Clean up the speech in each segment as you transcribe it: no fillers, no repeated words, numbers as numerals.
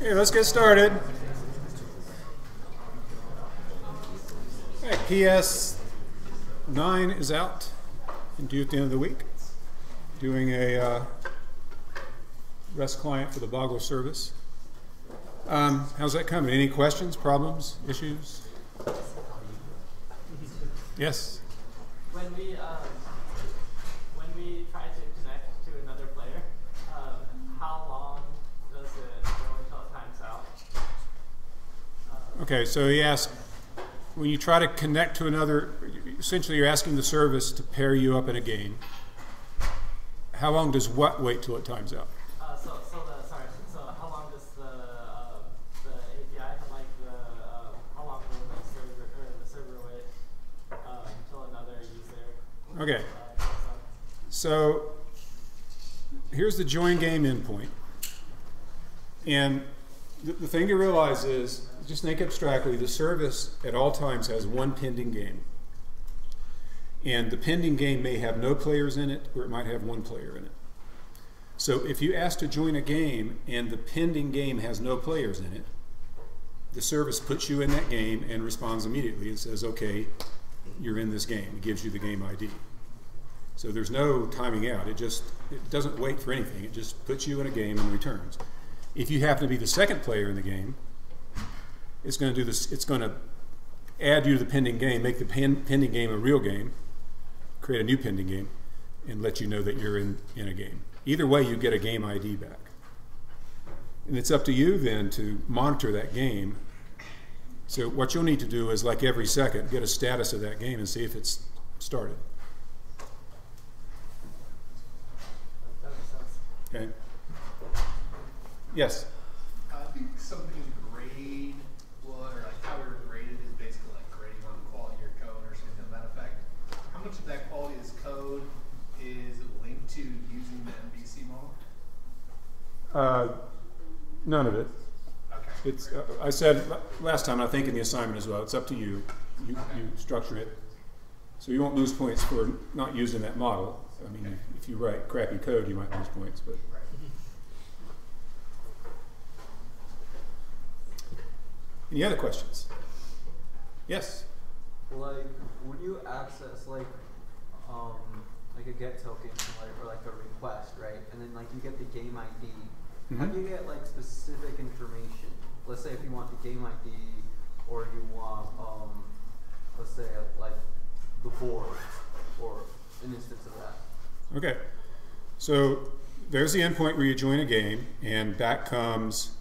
Okay, let's get started. Okay, PS 9 is out and due at the end of the week. Doing a REST client for the Boggle service. How's that coming? Any questions, problems, issues? Yes? When we try to connect to another player, how long does it go until it times out? Okay, so he asked, when you try to connect to another, essentially you're asking the service to pair you up in a game. How long does what wait till it times out? So how long does the API, how long will the server wait until another user? Okay. So here's the join game endpoint. And the thing to realize is, just think abstractly, the service at all times has one pending game. And the pending game may have no players in it, or it might have one player in it. So if you ask to join a game and the pending game has no players in it, the service puts you in that game and responds immediately and says, okay, you're in this game. It gives you the game ID. So there's no timing out. It doesn't wait for anything. It just puts you in a game and returns. If you happen to be the second player in the game, it's going to do this. It's going to add you to the pending game, make the pending game a real game, create a new pending game, and let you know that you're in a game. Either way, you get a game ID back. And it's up to you then to monitor that game. So what you'll need to do is, like every second, get a status of that game and see if it's started. That makes sense. Okay. Yes? I think something grade would, or like how you're graded is basically like grading on the quality of your code or something to that effect. How much of that quality is code is linked to using the MVC model? None of it. Okay. It's, I said last time, I think in the assignment as well, it's up to you. You structure it. So you won't lose points for not using that model. I mean, Okay. if you write crappy code, you might lose points. But Right. any other questions? Yes? Like, when you access like a get token or like a request, right? And then like you get the game ID. How do you get like specific information? Let's say if you want the game ID, or you want let's say like the board, or an instance of that. Okay. So there's the endpoint where you join a game, and back comes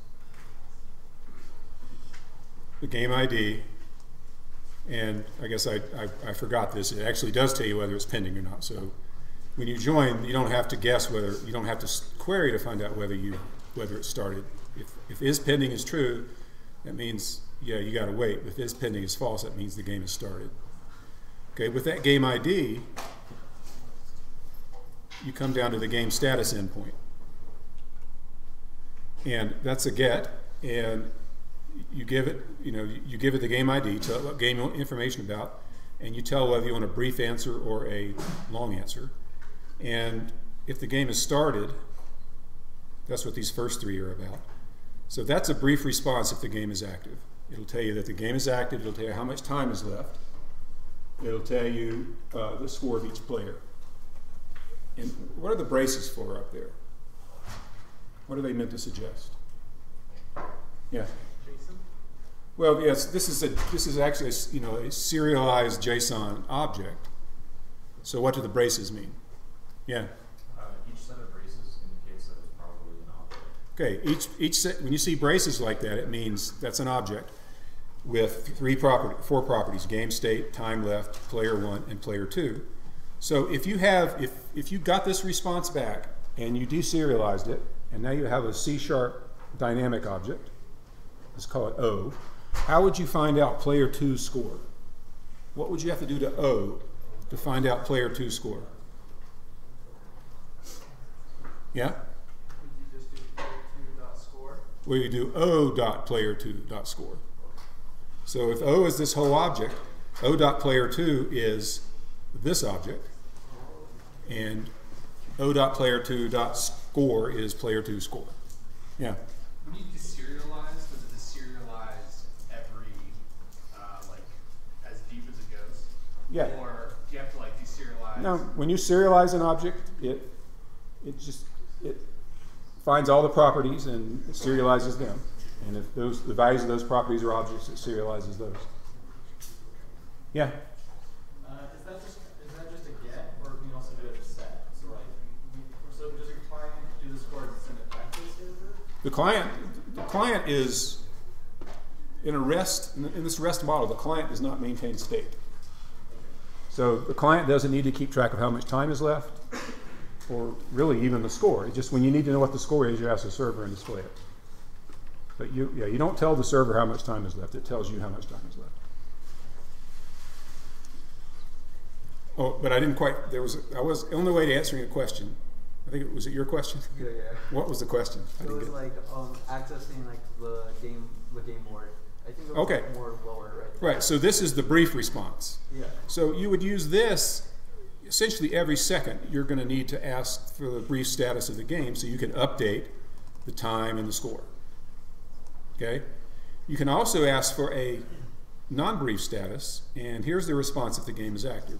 the game ID. And I guess I forgot this. It actually does tell you whether it's pending or not. So when you join, you don't have to guess whether, you don't have to query to find out whether it started. If is pending is true, that means, yeah, you got to wait. If is pending is false, that means the game has started. Okay, with that game ID, you come down to the game status endpoint. And that's a get, and you give it, you give it the game ID, tell it what game information about, and you tell whether you want a brief answer or a long answer. And if the game is started, that's what these first three are about. So that's a brief response if the game is active. It'll tell you that the game is active, it'll tell you how much time is left, it'll tell you the score of each player. And what are the braces for up there? What are they meant to suggest? Yeah. JSON? Well, yes. This is actually a serialized JSON object. So what do the braces mean? Yeah. Each set of braces indicates that it's probably an object. Okay. Each set, when you see braces like that, it means that's an object with four properties: game state, time left, player 1, and player 2. So if you got this response back and you deserialized it, and now you have a C# dynamic object, let's call it O, how would you find out player 2's score? What would you have to do to O to find out player 2's score? Yeah? Would you just do player2.score? Well, you do O.player2.score. So if O is this whole object, O.player2 is this object, and O.player2.score is player 2 score. Yeah. When you deserialize, does it deserialize every, like, as deep as it goes? Yeah. Or do you have to, like, deserialize? No, when you serialize an object, it finds all the properties and it serializes them. And if the values of those properties are objects, it serializes those. Yeah? Is that just a get, or can you also do it as a set? So like, so does your client do this for and send it back to the server? The client is in a REST, in this REST model, the client does not maintain state. So the client doesn't need to keep track of how much time is left, or really even the score. It's just when you need to know what the score is, you ask the server and display it. But you don't tell the server how much time is left. It tells you how much time is left. Oh, but I didn't quite. I was on the way to answering a question. I think was it your question? Yeah. What was the question? So it was like accessing like the game board. I think it was okay. Like more lower, right? Right. So this is the brief response. Yeah. So you would use this essentially every second. You're going to need to ask for the brief status of the game, so you can update the time and the score. Okay. You can also ask for a non-brief status, and here's the response if the game is active.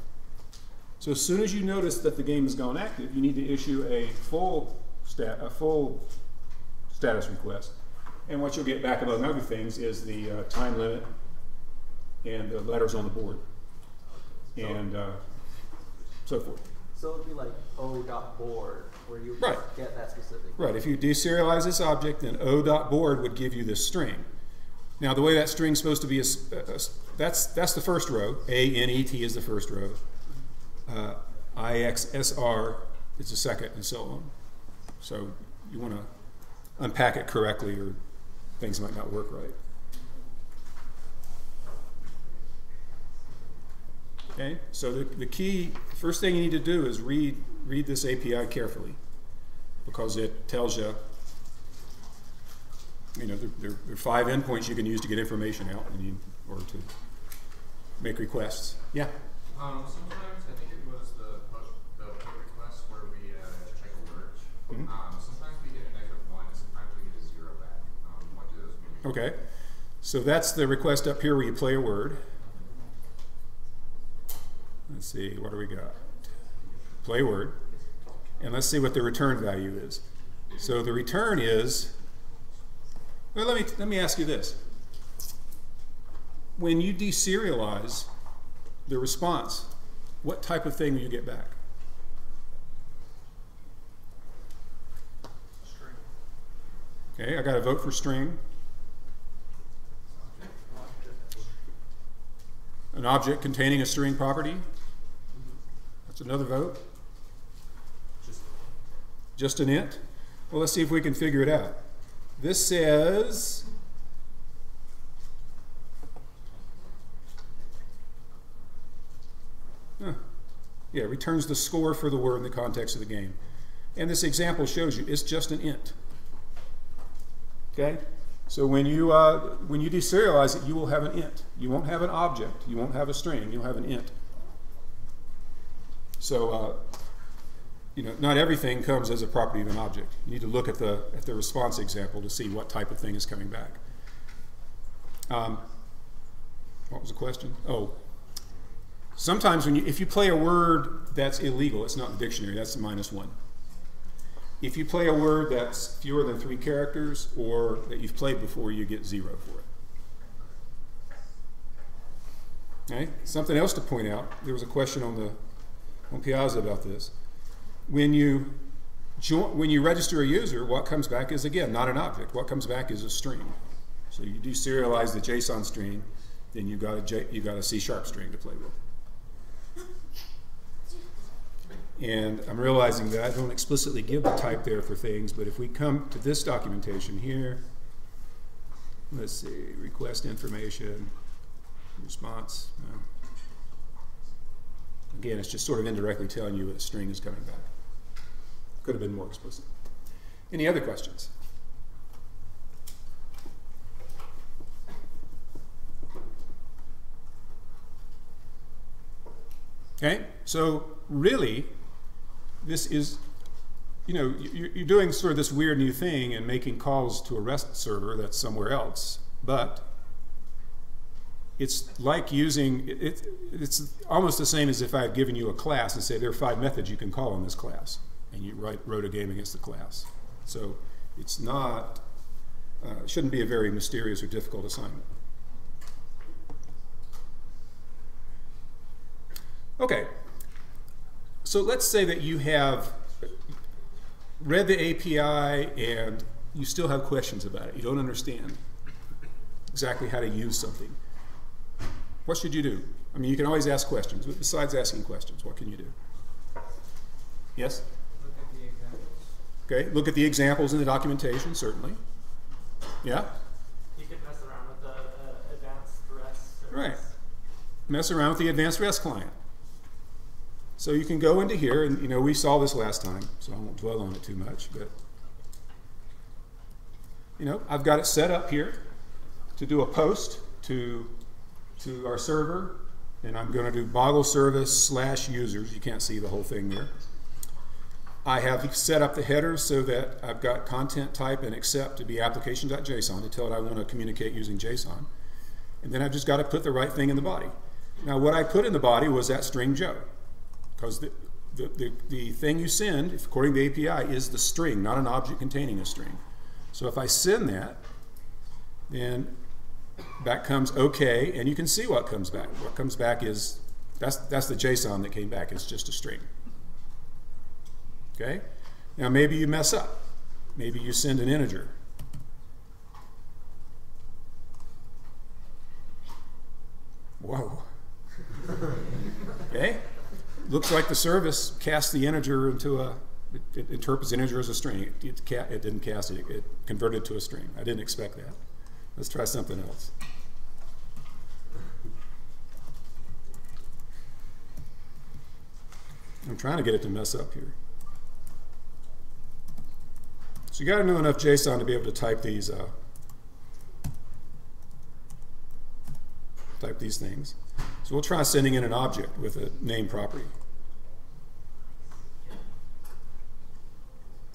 So as soon as you notice that the game has gone active, you need to issue a full status request. And what you'll get back, among other things, is the time limit and the letters on the board, and so forth. So it would be like o.board, where you Right. get that specific. Right. If you deserialize this object, then o.board would give you this string. Now, the way that string's supposed to be that's the first row. A-N-E-T is the first row. I-X-S-R is the second, and so on. So you want to unpack it correctly, or things might not work right. Okay, so the first thing you need to do is read this API carefully, because it tells you, there are 5 endpoints you can use to get information out or to make requests. Yeah? Sometimes, I think it was the push request where we check a word. Sometimes we get a -1, and sometimes we get a 0 back. What do those mean? Okay, so that's the request up here where you play a word. Let's see, what do we got? Play word. And let's see what the return value is. So the return is, well, let me ask you this. When you deserialize the response, what type of thing will you get back? String. Okay, I got a vote for string. An object containing a string property. That's another vote. Just an int. Well, let's see if we can figure it out. This says yeah, returns the score for the word in the context of the game. And this example shows you it's just an int. Okay? So when you deserialize it, you will have an int. You won't have an object. You won't have a string. You'll have an int. So not everything comes as a property of an object. You need to look at the response example to see what type of thing is coming back. What was the question? Oh, sometimes if you play a word that's illegal, it's not in the dictionary. That's a -1. If you play a word that's fewer than 3 characters or that you've played before, you get 0 for it. Okay? Something else to point out. There was a question on Piazza about this. When you register a user, what comes back is, again, not an object. What comes back is a string. So you deserialize the JSON string, then you've got a C# string to play with. And I'm realizing that I don't explicitly give the type there for things, but if we come to this documentation here, let's see, request information, response. Again, it's just sort of indirectly telling you a string is coming back. Could have been more explicit. Any other questions? Okay, so really, this is you know, you're doing sort of this weird new thing and making calls to a REST server that's somewhere else, but it's like using, it's almost the same as if I had given you a class and say there are 5 methods you can call in this class, and you wrote a game against the class. So it's not, shouldn't be a very mysterious or difficult assignment. Okay, so let's say that you have read the API and you still have questions about it. You don't understand exactly how to use something. What should you do? I mean, you can always ask questions, but besides asking questions, what can you do? Yes? Look at the examples. Okay, look at the examples in the documentation, certainly. Yeah? You could mess around with the advanced REST service. Right. Mess around with the advanced REST client. So you can go into here, and you know, we saw this last time, so I won't dwell on it too much, but you know, I've got it set up here to do a post to our server, and I'm going to do boggle service / users. You can't see the whole thing there. I have set up the headers so that I've got content type and accept to be application.json to tell it I want to communicate using JSON. And then I've just got to put the right thing in the body. Now what I put in the body was that string Joe, because the thing you send, according to the API, is the string, not an object containing a string. So if I send that, then back comes OK, and you can see what comes back. What comes back is, that's the JSON that came back. It's just a string. Okay? Now maybe you mess up. Maybe you send an integer. Whoa. Okay? Looks like the service cast the integer into a, it interprets the integer as a string. It didn't cast it, it converted it to a string. I didn't expect that. Let's try something else. I'm trying to get it to mess up here. So you got to know enough JSON to be able to type these things. So we'll try sending in an object with a name property.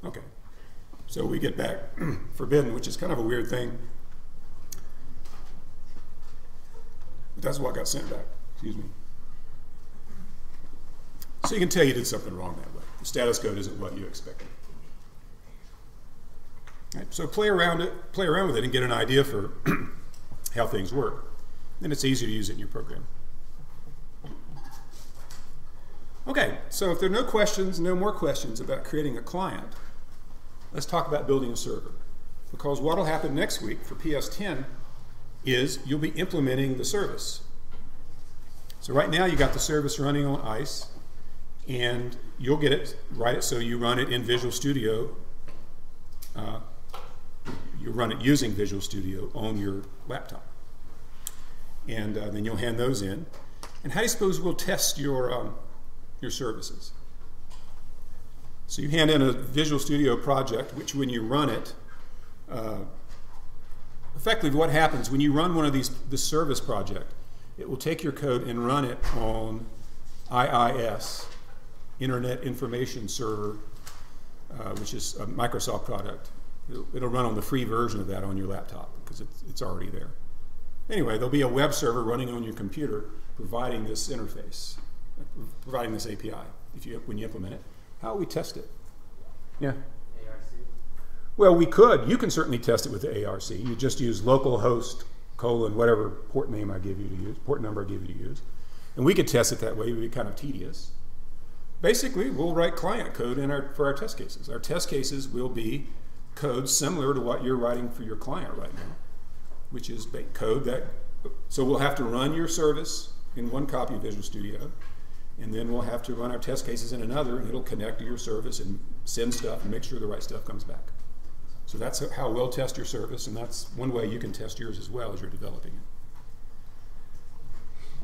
Okay. So we get back forbidden, which is kind of a weird thing. That's what got sent back. Excuse me. So you can tell you did something wrong that way. The status code isn't what you expected. Right, so play around with it and get an idea for how things work. Then it's easier to use it in your program. Okay, so if there are no questions, no more questions about creating a client, let's talk about building a server. Because what will happen next week for PS10 is you'll be implementing the service. So right now you got the service running on ICE, and you'll get it, write it so you run it in Visual Studio. You run it using Visual Studio on your laptop. And then you'll hand those in. And how do you suppose we'll test your services? So you hand in a Visual Studio project, which when you run it, effectively what happens when you run one of this service project, it will take your code and run it on IIS, Internet Information Server, which is a Microsoft product. It'll run on the free version of that on your laptop because it's already there. Anyway, there'll be a web server running on your computer providing this interface, providing this API when you implement it. How will we test it? Yeah? ARC. Well, we could. You can certainly test it with the ARC. You just use localhost : whatever port name I give you to use, port number I give you to use. And we could test it that way. It would be kind of tedious. Basically, we'll write client code for our test cases. Our test cases will be code similar to what you're writing for your client right now, which is code that, so we'll have to run your service in one copy of Visual Studio, and then we'll have to run our test cases in another, and it'll connect to your service and send stuff and make sure the right stuff comes back. So that's how we'll test your service, and that's one way you can test yours as well as you're developing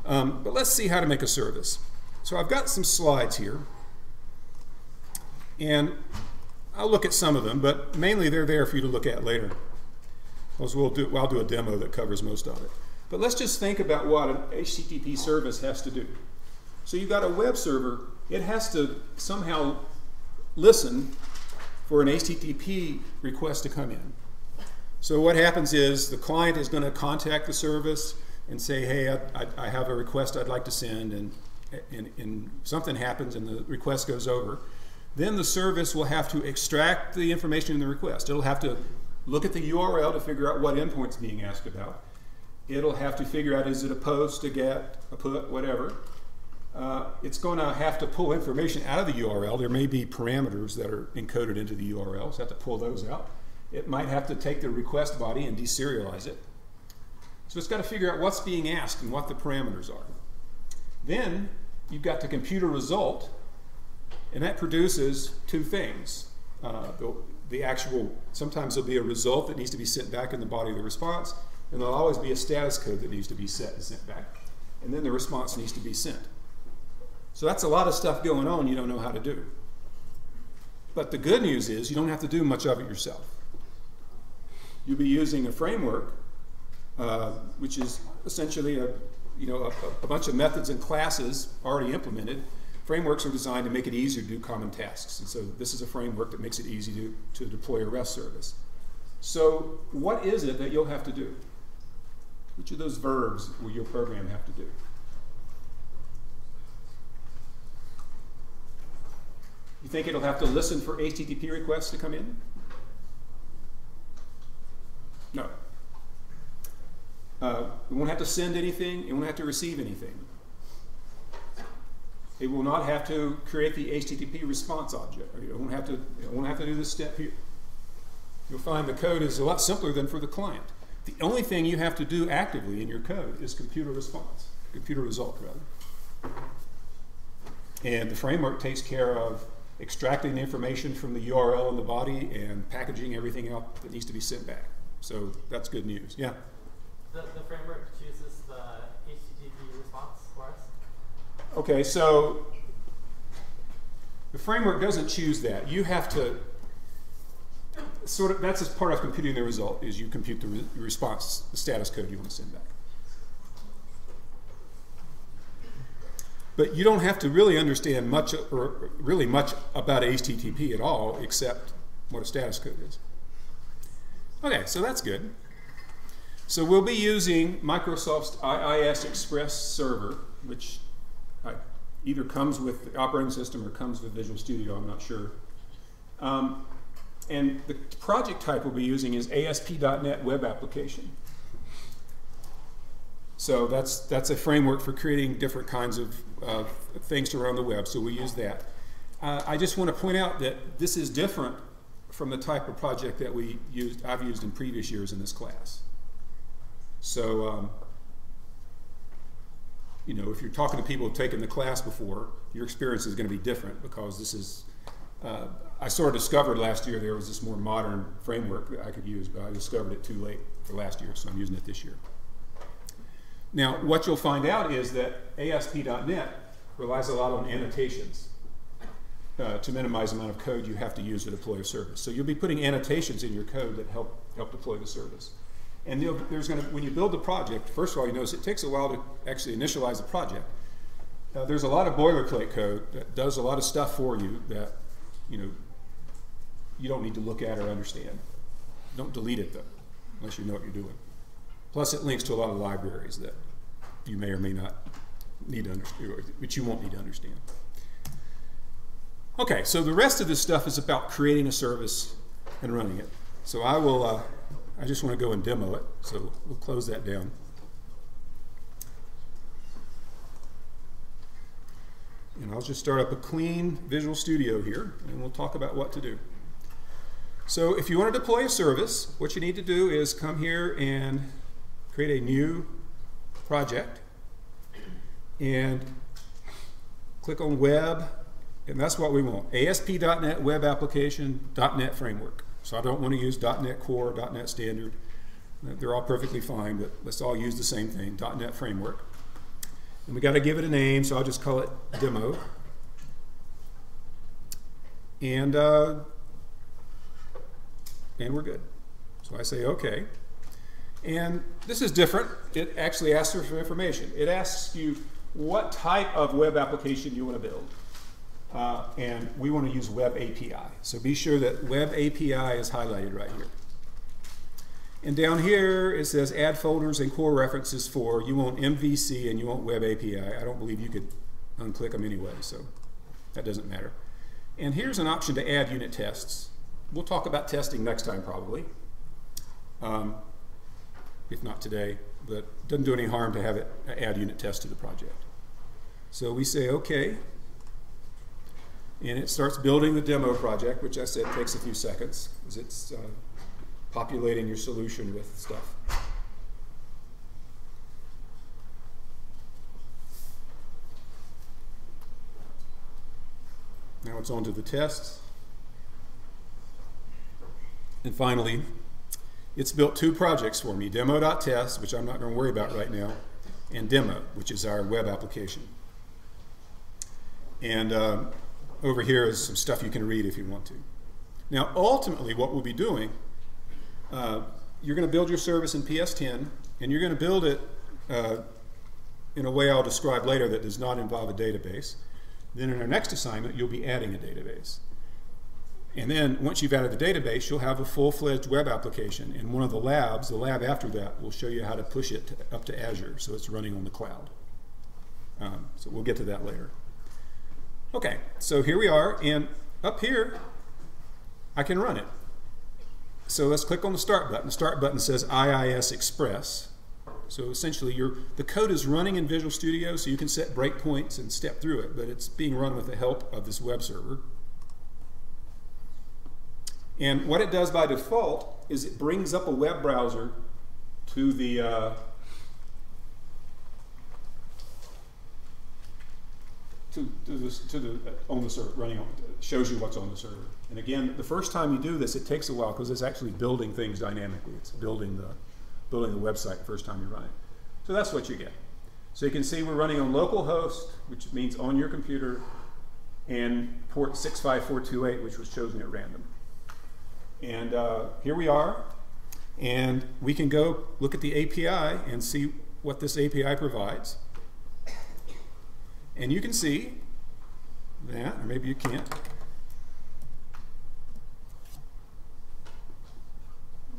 it. But let's see how to make a service. So I've got some slides here, and I'll look at some of them, but mainly they're there for you to look at later. Because I'll do a demo that covers most of it. But let's just think about what an HTTP service has to do. So you've got a web server. It has to somehow listen for an HTTP request to come in. So what happens is the client is going to contact the service and say, hey, I have a request I'd like to send, and something happens and the request goes over. Then the service will have to extract the information in the request. It'll have to look at the URL to figure out what endpoint's being asked about. It'll have to figure out, is it a post, a get, a put, whatever. It's going to have to pull information out of the URL. There may be parameters that are encoded into the URL, so have to pull those out. It might have to take the request body and deserialize it. So it's got to figure out what's being asked and what the parameters are. Then you've got the computer result, and that produces two things. The actual, sometimes there'll be a result that needs to be sent back in the body of the response, and there'll always be a status code that needs to be set and sent back. And then the response needs to be sent. So that's a lot of stuff going on you don't know how to do. But the good news is you don't have to do much of it yourself. You'll be using a framework, which is essentially a bunch of methods and classes already implemented. Frameworks are designed to make it easier to do common tasks. And so this is a framework that makes it easy to deploy a REST service. So what is it that you'll have to do? Which of those verbs will your program have to do? You think it'll have to listen for HTTP requests to come in? No. It won't have to send anything. It won't have to receive anything. It will not have to create the HTTP response object. It won't have to do this step here. You'll find the code is a lot simpler than for the client. The only thing you have to do actively in your code is computer response, computer result rather. And the framework takes care of extracting the information from the URL in the body and packaging everything out that needs to be sent back. So that's good news. Yeah? The framework chooses the HTTP response for us? Okay, so the framework doesn't choose that. You have to that's as part of computing the result, is you compute the response, the status code you want to send back. But you don't have to really understand much about HTTP at all, except what a status code is. Okay, so that's good. So we'll be using Microsoft's IIS Express server, which either comes with the operating system or comes with Visual Studio, I'm not sure. And the project type we'll be using is ASP.NET Web Application. So that's a framework for creating different kinds of things to run the web, so we use that. I just want to point out that this is different from the type of project that I've used in previous years in this class. So, if you're talking to people who've taken the class before, your experience is going to be different, because this is, I sort of discovered last year there was this more modern framework that I could use, but I discovered it too late for last year, so I'm using it this year. Now, what you'll find out is that ASP.NET relies a lot on annotations to minimize the amount of code you have to use to deploy a service. So you'll be putting annotations in your code that help deploy the service. And when you build the project, first of all, you notice it takes a while to actually initialize the project. There's a lot of boilerplate code that does a lot of stuff for you that you don't need to look at or understand. Don't delete it, though, unless you know what you're doing. Plus, it links to a lot of libraries that you may or may not need to understand, which you won't need to understand. Okay, so the rest of this stuff is about creating a service and running it. So I just want to go and demo it, so we'll close that down. And I'll just start up a clean Visual Studio here, and we'll talk about what to do. So if you want to deploy a service, what you need to do is come here and create a new project, and click on Web, and that's what we want. ASP.NET Web Application, .NET Framework. So I don't want to use .NET Core, .NET Standard. They're all perfectly fine, but let's all use the same thing, .NET Framework. And we got to give it a name, so I'll just call it Demo. And we're good. So I say OK. And this is different. It actually asks for information. It asks you what type of web application you want to build. and we want to use Web API. So be sure that Web API is highlighted right here. And down here it says add folders and core references for, you want MVC and you want Web API. I don't believe you could unclick them anyway, so that doesn't matter. And here's an option to add unit tests. We'll talk about testing next time probably, if not today, but it doesn't do any harm to have it add unit tests to the project. So we say OK, and it starts building the demo project, which I said takes a few seconds, because it's populating your solution with stuff. Now it's on to the tests. And finally, it's built two projects for me, demo.test, which I'm not going to worry about right now, and demo, which is our web application. And over here is some stuff you can read if you want to. Now, ultimately, what we'll be doing, you're going to build your service in PS10, and you're going to build it in a way I'll describe later that does not involve a database. Then in our next assignment, you'll be adding a database. And then once you've added the database, you'll have a full-fledged web application. And one of the labs, the lab after that, will show you how to push it up to Azure, so it's running on the cloud. So we'll get to that later. Okay, so here we are, and up here, I can run it. So let's click on the Start button. The Start button says IIS Express. So essentially, the code is running in Visual Studio, so you can set breakpoints and step through it, but it's being run with the help of this web server. And what it does by default is it brings up a web browser to the on the server, running on, shows you what's on the server. And again, the first time you do this, it takes a while because it's actually building things dynamically. It's building the website the first time you run it. So that's what you get. So you can see we're running on localhost, which means on your computer, and port 65428, which was chosen at random. And here we are, and we can go look at the API and see what this API provides. And you can see that, or maybe you can't.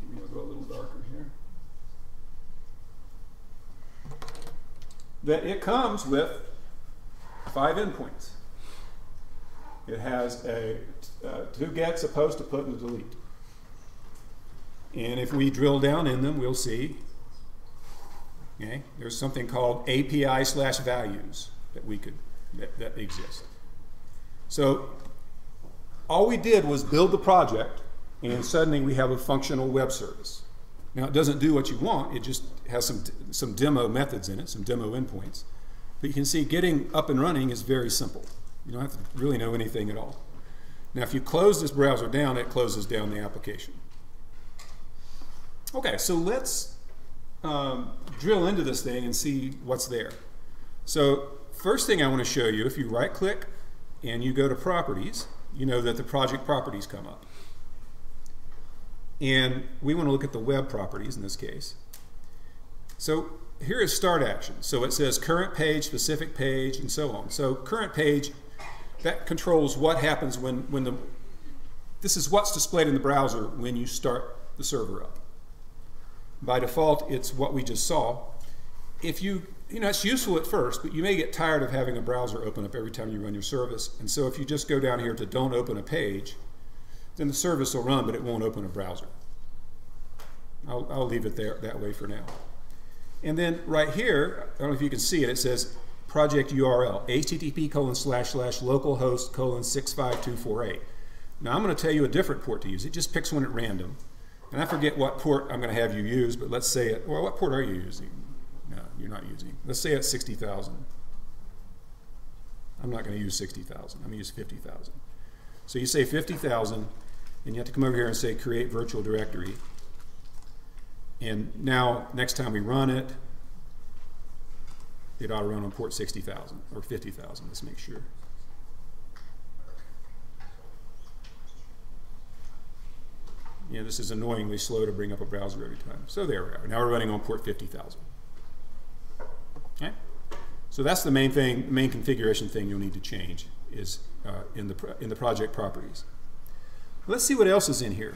Maybe I'll go a little darker here. That it comes with 5 endpoints. It has a 2 gets, a post, a put, and a delete. And if we drill down in them, we'll see, okay, there's something called API/values that exist. So all we did was build the project, and suddenly we have a functional web service. Now it doesn't do what you want, it just has some demo methods in it, some demo endpoints. But you can see getting up and running is very simple. You don't have to really know anything at all. Now if you close this browser down, it closes down the application. Okay, so let's drill into this thing and see what's there. So first thing I want to show you, if you right click and you go to properties, you know that the project properties come up. And we want to look at the web properties in this case. So here is start action. So it says current page, specific page, and so on. So current page, that controls what happens this is what's displayed in the browser when you start the server up. By default, it's what we just saw. If it's useful at first, but you may get tired of having a browser open up every time you run your service. And so if you just go down here to don't open a page, then the service will run, but it won't open a browser. I'll leave it there that way for now. And then right here, I don't know if you can see it, it says project URL, http://localhost:65248. Now I'm going to tell you a different port to use. It just picks one at random. And I forget what port I'm going to have you use, but let's say well, what port are you using? No, you're not using. Let's say it's 60,000. I'm not going to use 60,000. I'm going to use 50,000. So you say 50,000, and you have to come over here and say create virtual directory. And now, next time we run it, it ought to run on port 60,000 or 50,000. Let's make sure. Yeah, this is annoyingly slow to bring up a browser every time. So there we are. Now we're running on port 50,000. Okay? So that's the main thing, main configuration thing you'll need to change is in the project properties. Let's see what else is in here.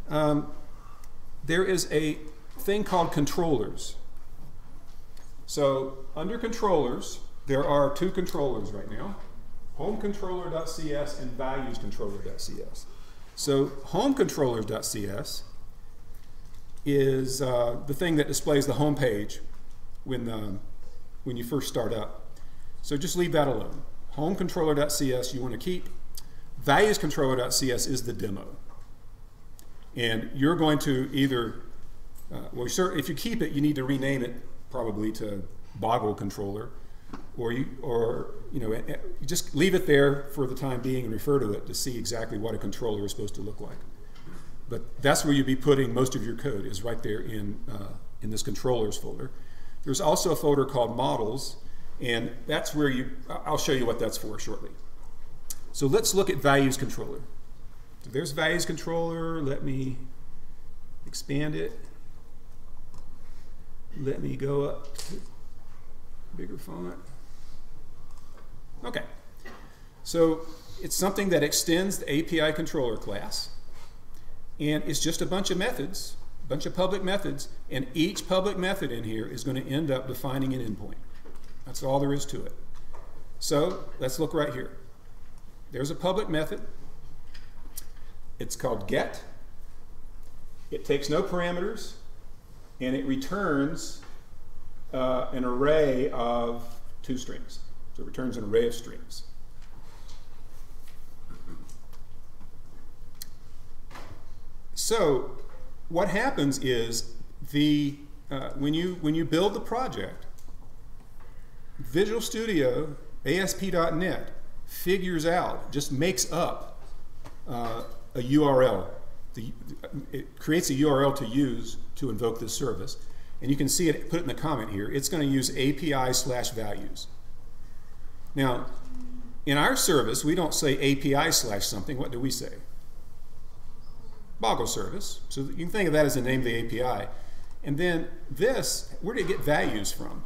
There is a thing called controllers. So under controllers, there are two controllers right now, homecontroller.cs and valuescontroller.cs. So homecontroller.cs is the thing that displays the home page when you first start up. So just leave that alone. Homecontroller.cs you want to keep. Valuescontroller.cs is the demo. And you're going to either, well, sure, if you keep it, you need to rename it probably to Boggle Controller, or you just leave it there for the time being and refer to it to see exactly what a controller is supposed to look like. But that's where you'd be putting most of your code, is right there in this controllers folder. There's also a folder called models, and that's where I'll show you what that's for shortly. So let's look at values controller. So there's values controller. Let me expand it. Let me go up to bigger font. Okay. So it's something that extends the API controller class. And it's just a bunch of methods, a bunch of public methods, and each public method in here is going to end up defining an endpoint. That's all there is to it. So let's look right here. There's a public method. It's called get. It takes no parameters, and it returns an array of 2 strings. So it returns an array of strings. So what happens is when you build the project, Visual Studio ASP.NET figures out, just makes up a URL. It creates a URL to use to invoke this service. And you can see it, put it in the comment here. It's going to use API/values. Now, in our service, we don't say API/something. What do we say? Boggle service. So you can think of that as the name of the API. And then this, where did it get values from?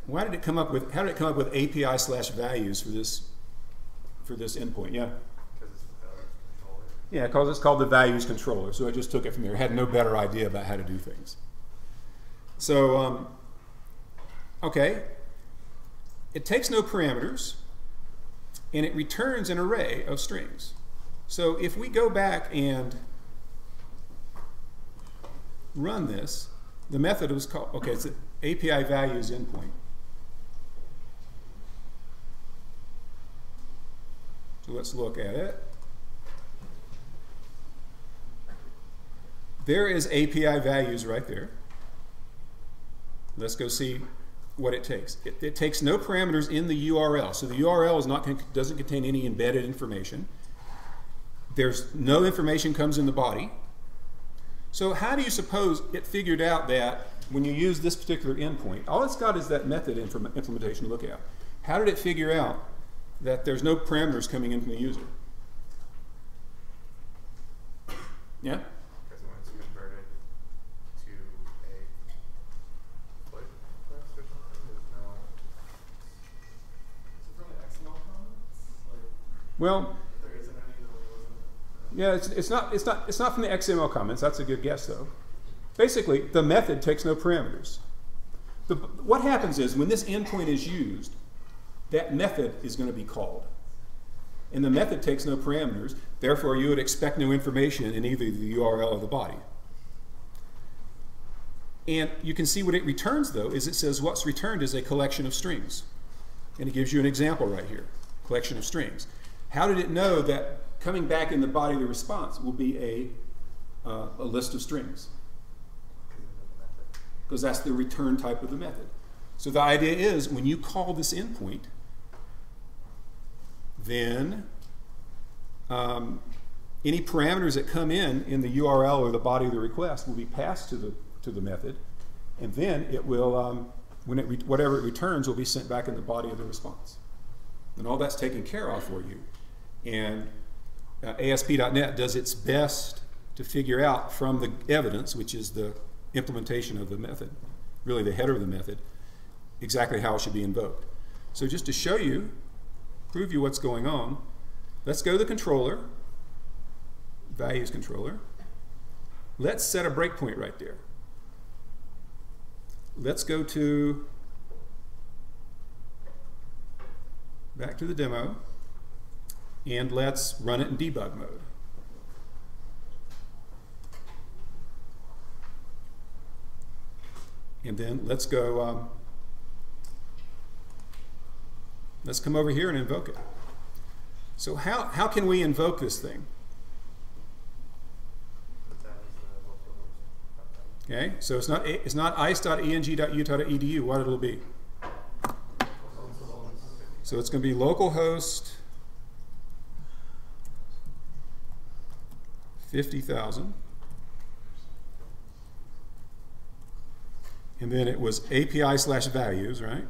Why did it come up with, how did it come up with API/values for this endpoint? Yeah? Yeah, because it's called the values controller. So I just took it from there. I had no better idea about how to do things. So, okay. It takes no parameters, and it returns an array of strings. So if we go back and run this, the method was called, okay, it's an API values endpoint. So let's look at it. There is API values right there. Let's go see what it takes. It takes no parameters in the URL. So the URL doesn't contain any embedded information. There's no information comes in the body. So how do you suppose it figured out that when you use this particular endpoint, all it's got is that method implementation to look at. How did it figure out that there's no parameters coming in from the user? Yeah? Because when it's converted to a put request or something, there's no. Is it from the XML comments? Like, Well, there isn't any that wasn't. yeah, it's not from the XML comments. That's a good guess, though. Basically, the method takes no parameters. What happens is when this endpoint is used, that method is going to be called. And the method takes no parameters, therefore you would expect no information in either the URL or the body. And you can see what it returns, though, is it says what's returned is a collection of strings. And it gives you an example right here, collection of strings. How did it know that coming back in the body of the response will be a list of strings? Because that's the return type of the method. So the idea is when you call this endpoint, then any parameters that come in the URL or the body of the request will be passed to the method, and then it will, whatever it returns will be sent back in the body of the response. And all that's taken care of for you. And ASP.NET does its best to figure out from the evidence, which is the implementation of the method, really the header of the method, exactly how it should be invoked. So just to show you, prove you what's going on, let's go to the controller, values controller. Let's set a breakpoint right there. Let's go to, back to the demo, and let's run it in debug mode. And then let's go, let's come over here and invoke it. So how can we invoke this thing? Okay, so it's not ice.eng.utah.edu. What it'll be? So it's going to be localhost 50,000, and then it was API/values, right?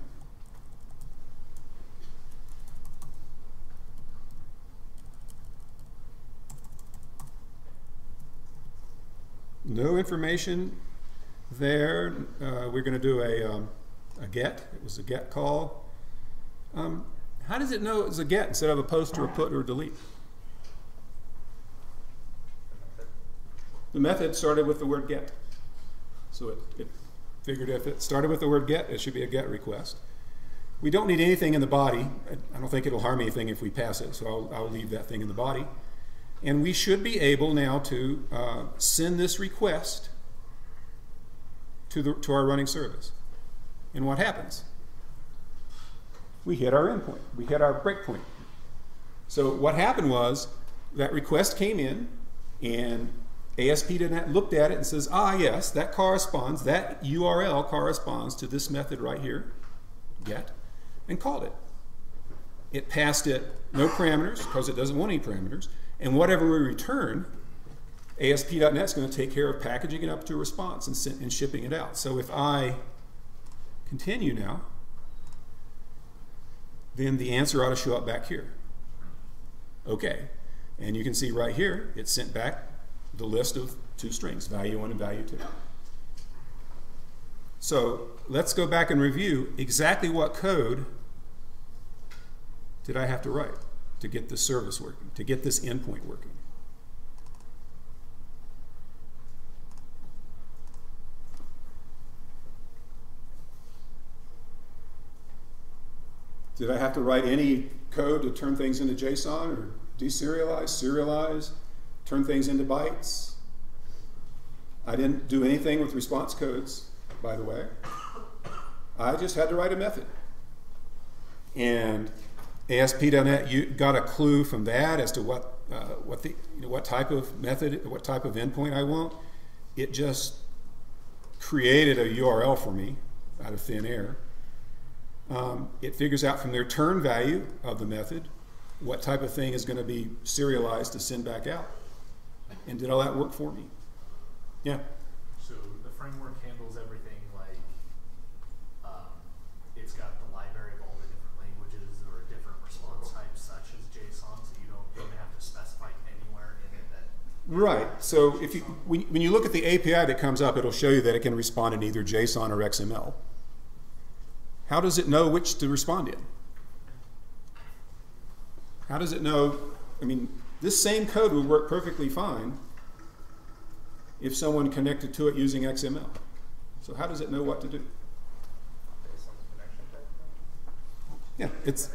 No information there. We're going to do a get. It was a get call. How does it know it was a get instead of a post or a put or a delete? The method started with the word get. So it figured if it started with the word get, it should be a get request. We don't need anything in the body. I don't think it'll harm anything if we pass it, so I'll leave that thing in the body. And we should be able now to send this request to our running service. And what happens? We hit our endpoint. We hit our breakpoint. So what happened was that request came in, and ASP.NET looked at it and says, ah, yes, that corresponds, that URL corresponds to this method right here, get, and called it. It passed it no parameters because it doesn't want any parameters. And whatever we return, ASP.NET is going to take care of packaging it up to a response and shipping it out. So if I continue now, then the answer ought to show up back here. Okay. And you can see right here, it sent back the list of two strings, value 1 and value 2. So let's go back and review exactly what code did I have to write to get this service working, to get this endpoint working. Did I have to write any code to turn things into JSON or deserialize, serialize, turn things into bytes? I didn't do anything with response codes, by the way. I just had to write a method. And ASP.NET got a clue from that as to what type of method, what type of endpoint I want. It just created a URL for me out of thin air. It figures out from their turn value of the method what type of thing is going to be serialized to send back out, and did all that work for me. Yeah. So the framework handles everything like it's got the library of all the different languages or different response types such as JSON, so you don't even have to specify anywhere in it that. Right. So if you when you look at the API that comes up, it'll show you that it can respond in either JSON or XML. How does it know which to respond in? How does it know? I mean, this same code would work perfectly fine if someone connected to it using XML. So how does it know what to do? Yeah, it's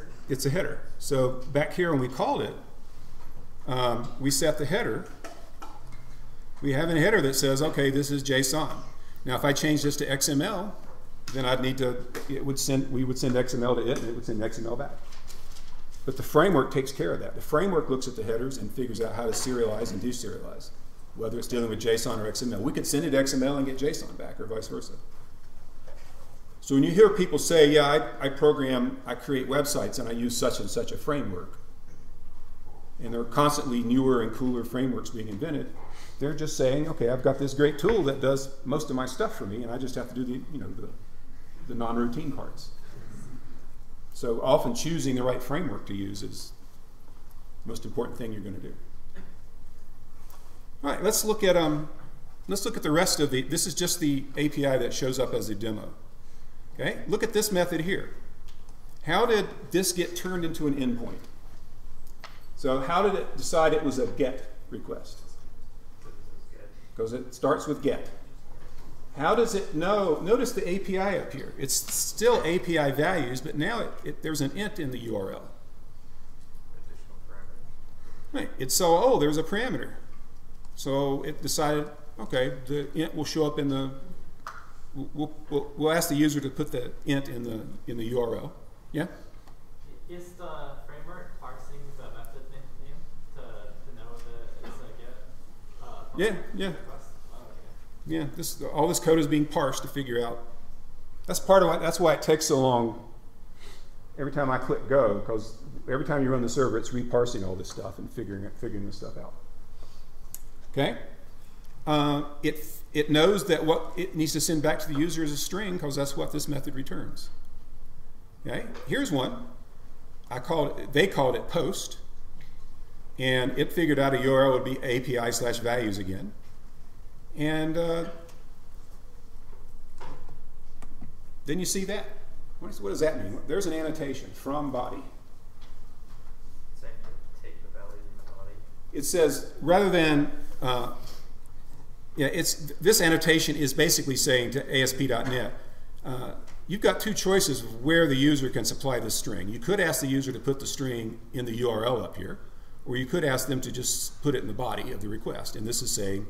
a header. So back here when we called it, we set the header. We have a header that says, okay, this is JSON. Now if I change this to XML, then I'd need to, we would send XML to it, and it would send XML back. But the framework takes care of that. The framework looks at the headers and figures out how to serialize and deserialize, whether it's dealing with JSON or XML. We could send it XML and get JSON back, or vice versa. So when you hear people say, yeah, I create websites and I use such and such a framework, and there are constantly newer and cooler frameworks being invented, they're just saying, okay, I've got this great tool that does most of my stuff for me, and I just have to do the non-routine parts. So often choosing the right framework to use is the most important thing you're going to do. All right, let's look at the rest of the. This is just the API that shows up as a demo. Okay, look at this method here. how did this get turned into an endpoint? So how did it decide it was a GET request? Because it starts with GET. How does it know? Notice the API up here. It's still API values, but now there's an int in the URL. Additional parameter. Right. It saw, oh, there's a parameter. So it decided, okay, the int will show up in the, we'll ask the user to put the int in the URL. Yeah? Is the framework parsing the method name to know that it's a get? Yeah. Request? Oh, okay. Yeah, all this code is being parsed to figure out. That's part of why, that's why it takes so long every time I click go, because every time you run the server, it's reparsing all this stuff and figuring this stuff out. Okay? It knows that what it needs to send back to the user is a string, because that's what this method returns. Okay? Here's one. They called it post, and it figured out a URL would be API/values again. And then you see that. What does that mean? There's an annotation from body. Saying to take the values in the body. It says, rather than, this annotation is basically saying to ASP.NET, you've got two choices of where the user can supply this string. You could ask the user to put the string in the URL up here, or you could ask them to just put it in the body of the request. And this is saying,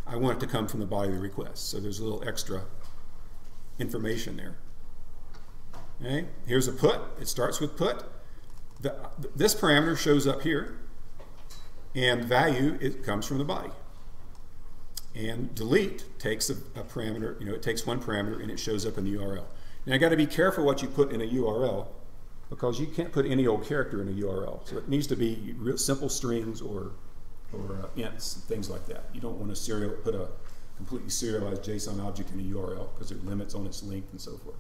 I want it to come from the body of the request. So there's a little extra information there. Okay? Here's a put. It starts with put. This parameter shows up here, and value, it comes from the body. And delete takes a parameter, it takes one parameter and it shows up in the URL. Now, you got to be careful what you put in a URL, because you can't put any old character in a URL. So it needs to be real simple strings or ints, things like that. You don't want to put a completely serialized JSON object in a URL, because it limits on its length and so forth.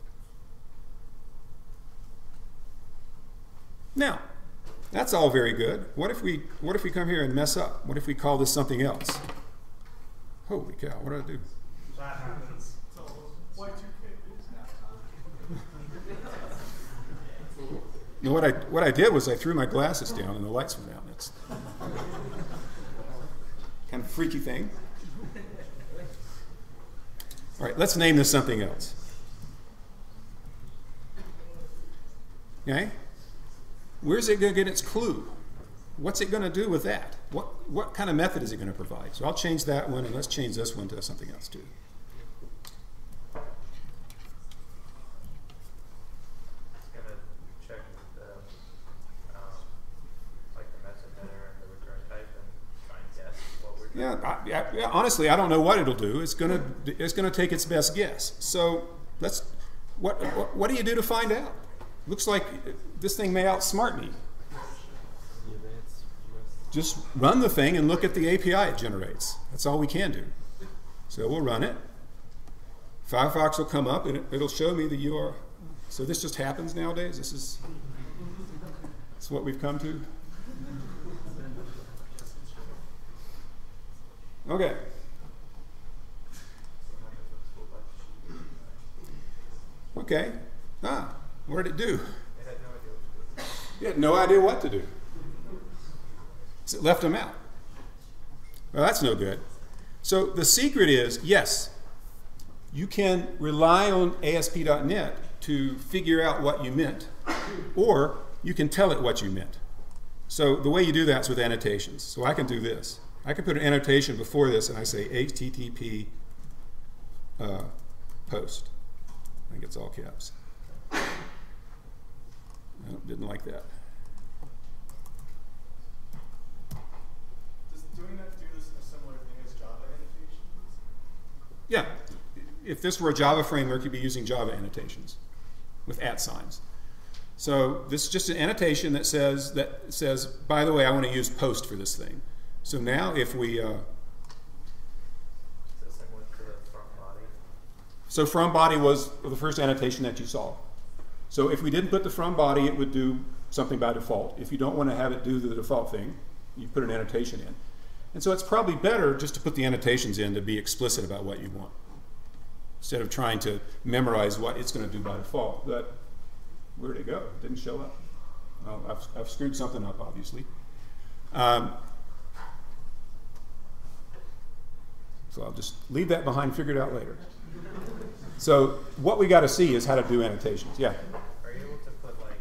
Now, that's all very good. What if we come here and mess up? What if we call this something else? Holy cow, what did I do? That happens. So, Y2K is You know, what I did was I threw my glasses down and the lights went out. That's kind of a freaky thing. All right, let's name this something else. Okay? Where's it going to get its clue? What's it going to do with that? What kind of method is it going to provide? So I'll change that one, and let's change this one to something else too. It's gonna check the like the method header and the return type and try and guess what we're doing. Yeah, honestly, I don't know what it'll do. It's gonna take its best guess. So what do you do to find out? Looks like this thing may outsmart me. Just run the thing and look at the API it generates. That's all we can do. So we'll run it. Firefox will come up and it'll show me the URL. So this just happens nowadays. This is what we've come to. Okay. Okay. What did it do? It had no idea what to do. So it left them out. Well, that's no good. So the secret is, yes, you can rely on ASP.NET to figure out what you meant, or you can tell it what you meant. So the way you do that is with annotations. So I can do this. I can put an annotation before this, and I say HTTP post. I think it's all caps. No, didn't like that. Does doing that do this a similar thing as Java annotations? Yeah. If this were a Java framework, you'd be using Java annotations with @signs. So this is just an annotation that says, by the way, I want to use post for this thing. So now if we Is it similar to the front body? so from body was the first annotation that you saw. So if we didn't put the from body, it would do something by default. If you don't want to have it do the default thing, you put an annotation in. And so it's probably better just to put the annotations in to be explicit about what you want, instead of trying to memorize what it's going to do by default. But Where'd it go? It didn't show up. Well, I've screwed something up, obviously. So I'll just leave that behind, figure it out later. So what we got to see is how to do annotations. Yeah? Are you able to put like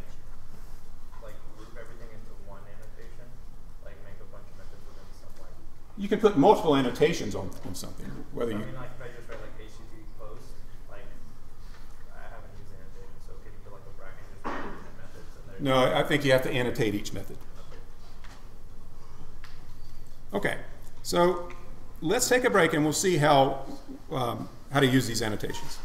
group everything into one annotation? Like make a bunch of methods within some like? You can put multiple annotations on something. Whether I you mean, like if I just write like HTTP post, like I haven't used annotations, so could you put like a bracket and just write 10 methods and there's No, I think you have to annotate each method. Okay, so let's take a break and we'll see how to use these annotations.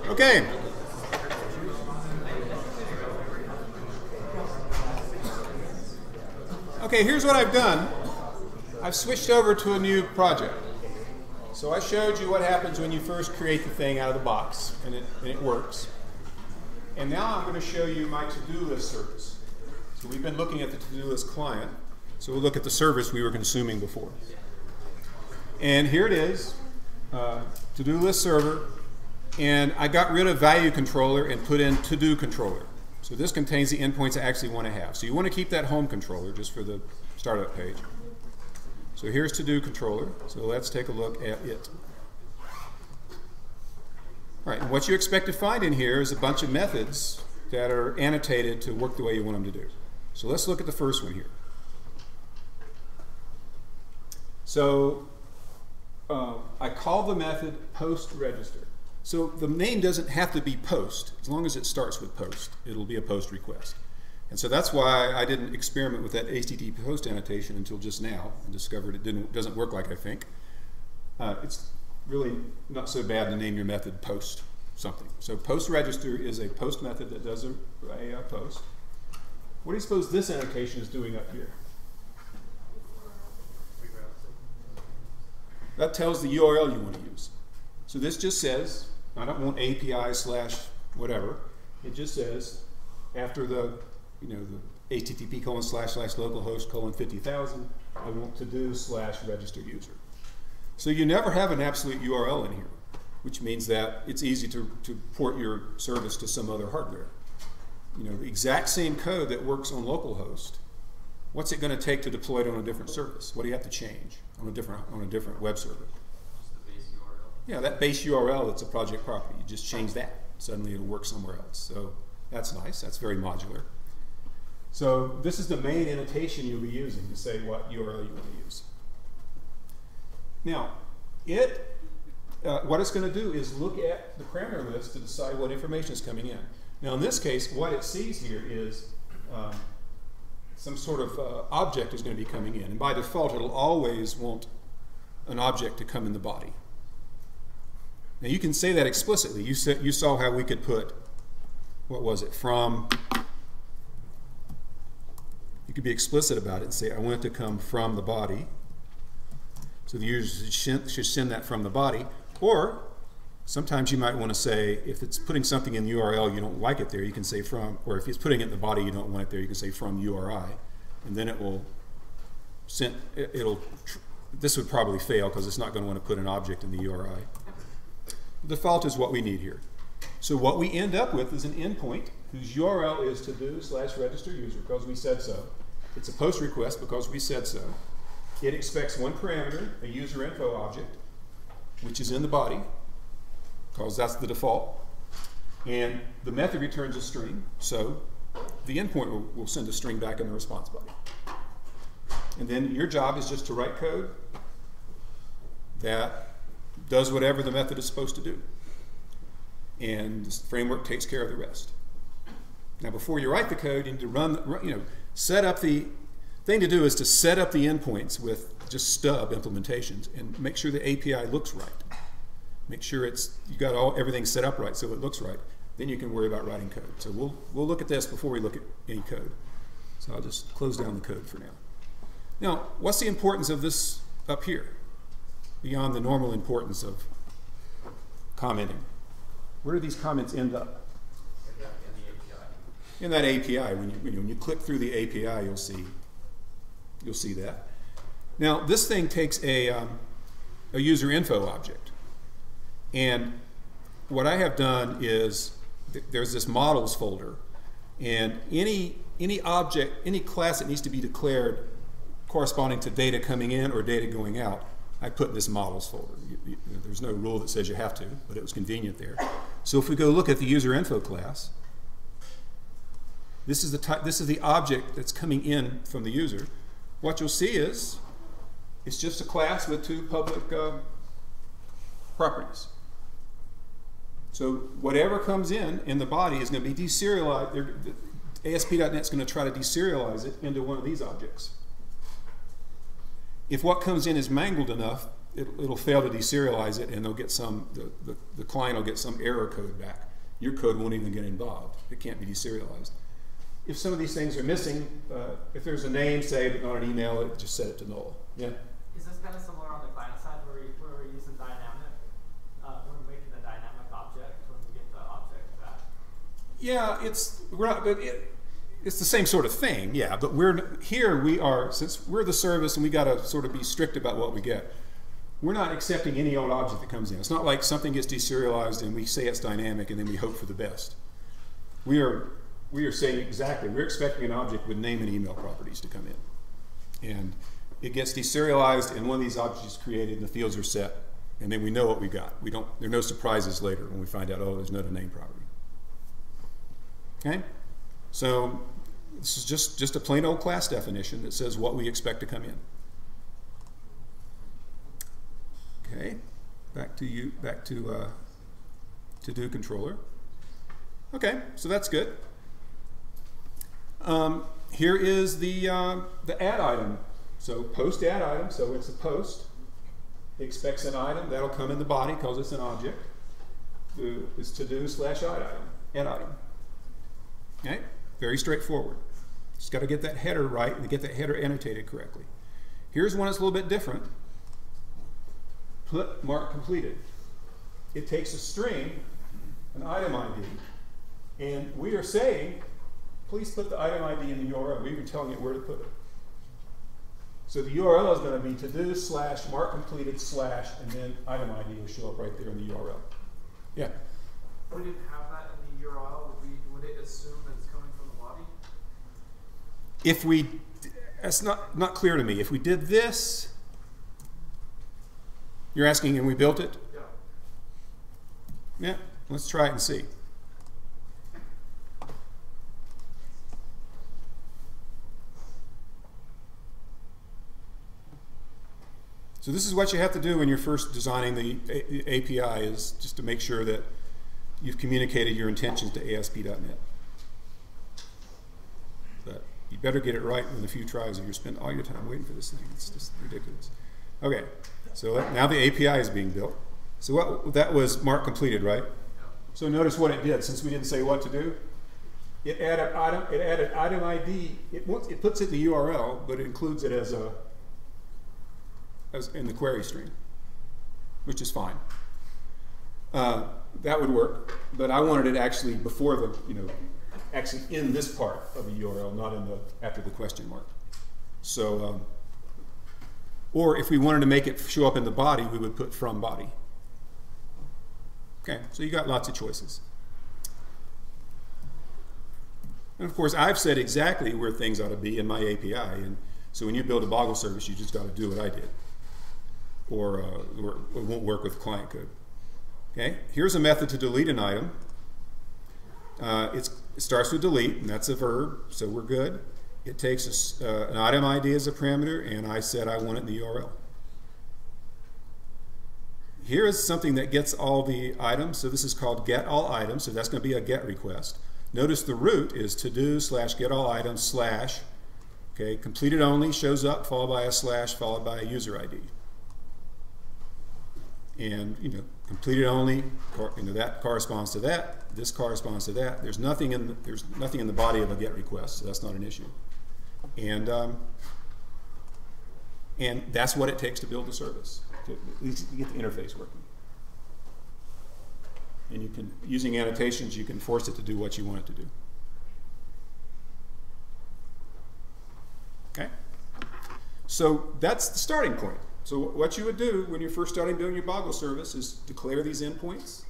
Okay. Okay, here's what I've done. I've switched over to a new project. So I showed you what happens when you first create the thing out of the box, and it works. And now I'm going to show you my to-do list service. So we've been looking at the to-do list client. So we'll look at the service we were consuming before. And here it is, to-do list server. And I got rid of value controller and put in to-do controller. So this contains the endpoints I actually want to have. So you want to keep that home controller just for the startup page. So here's to-do controller. So let's take a look at it. All right, and what you expect to find in here is a bunch of methods that are annotated to work the way you want them to do. So let's look at the first one here. So I call the method post register. So the name doesn't have to be post. As long as it starts with post, it'll be a post request. And so that's why I didn't experiment with that HTTP post annotation until just now and discovered it doesn't work like I think. It's really not so bad to name your method post something. So post register is a post method that does a post. What do you suppose this annotation is doing up here? That tells the URL you want to use. So this just says, I don't want API / whatever. It just says, after the, the HTTP : / localhost : 50,000, I want to do / register user. So you never have an absolute URL in here, which means that it's easy to port your service to some other hardware. The exact same code that works on localhost, what's it going to take to deploy it on a different service? What do you have to change on a different web server? Just the base URL. Yeah, that base URL, that's a project property. You just change that. Suddenly it'll work somewhere else. So that's nice. That's very modular. So this is the main annotation you'll be using to say what URL you want to use. Now, what it's going to do is look at the parameter list to decide what information is coming in. Now, in this case, what it sees here is some sort of object is going to be coming in. And by default, it'll always want an object to come in the body. Now, you can say that explicitly. You saw how we could put, what was it, from. You could be explicit about it and say, I want it to come from the body. So the user should send that from the body. Or sometimes you might want to say, if it's putting something in the URL you don't like it there, you can say from, or if it's putting it in the body you don't want it there, you can say from URI. And then it will send, this would probably fail because it's not going to want to put an object in the URI. The default is what we need here. So what we end up with is an endpoint whose URL is to-do / register user because we said so. It's a post request because we said so. It expects one parameter, a user info object, which is in the body, because that's the default. And the method returns a string, so the endpoint will send a string back in the response body. And then your job is just to write code that does whatever the method is supposed to do. And the framework takes care of the rest. Now, before you write the code, you need to set up the thing to do is to set up the endpoints with just stub implementations and make sure the API looks right. Make sure you got everything set up right so it looks right. Then you can worry about writing code. So we'll look at this before we look at any code. So I'll just close down the code for now. Now, what's the importance of this up here beyond the normal importance of commenting? Where do these comments end up? In that API. When you click through the API, you'll see that. Now, this thing takes a user info object. And what I have done is there's this models folder. And any object, any class that needs to be declared corresponding to data coming in or data going out, I put in this models folder. There's no rule that says you have to, but it was convenient there. So if we go look at the user info class, this is the object that's coming in from the user. What you'll see is it's just a class with two public properties. So whatever comes in the body is going to be deserialized. ASP.NET's going to try to deserialize it into one of these objects. If what comes in is mangled enough, it'll fail to deserialize it, and they'll get the client will get some error code back. Your code won't even get involved. It can't be deserialized. If some of these things are missing, if there's a name, say, but not an email, it just set it to null. Yeah? Is this kind of similar on the client side where we're using dynamic, we're making the dynamic object when we get the object back? Yeah, it's the same sort of thing, yeah, but since we're the service and we got to sort of be strict about what we get, we're not accepting any old object that comes in. It's not like something gets deserialized and we say it's dynamic and then we hope for the best. We are we are saying exactly, we're expecting an object with name and email properties to come in. And it gets deserialized, and one of these objects is created, and the fields are set, and then we know what we got. There are no surprises later when we find out, oh, there's not a name property. Okay? So this is just a plain old class definition that says what we expect to come in. Okay, back to to-do controller. Okay, so that's good. Here is the add item. So post add item, so it's a post. It expects an item, that'll come in the body because it's an object. It's to-do / add item. Okay, very straightforward. Just got to get that header right and get that header annotated correctly. Here's one that's a little bit different. Put mark completed. It takes a string, an item ID, and we are saying, please put the item ID in the URL. We're even telling it where to put it. So the URL is going to be to-do / mark completed / and then item ID will show up right there in the URL. Yeah? If we didn't have that in the URL, would it assume that it's coming from the body? If we, that's not clear to me. If we did this, you're asking, and we built it? Yeah. Yeah, let's try it and see. So this is what you have to do when you're first designing the API, is just to make sure that you've communicated your intentions to ASP.NET. But you better get it right in a few tries, or you'll spend all your time waiting for this thing. It's just ridiculous. Okay, so now the API is being built. So that was mark completed, right? So notice what it did. Since we didn't say what to do, it added item ID. It puts it in the URL, but it includes it as in the query string, which is fine. That would work, but I wanted it actually before the, actually in this part of the URL, not in after the question mark. So, or if we wanted to make it show up in the body, we would put from body. Okay, so you got lots of choices. And of course, I've said exactly where things ought to be in my API, and so when you build a Boggle service, you just got to do what I did, or it won't work with client code. Okay, here's a method to delete an item. It starts with delete, and that's a verb, so we're good. It takes an item ID as a parameter, and I said I want it in the URL. Here is something that gets all the items, so this is called get all items, so that's going to be a get request. Notice the root is to-do / get all items / okay, completed only shows up, followed by a / followed by a user ID. And completed only, that corresponds to that. This corresponds to that. There's nothing in the body of a GET request, so that's not an issue. And that's what it takes to build a service, to at least get the interface working. And you can, using annotations, you can force it to do what you want it to do. Okay? So that's the starting point. So what you would do when you're first starting building your Boggle service is declare these endpoints,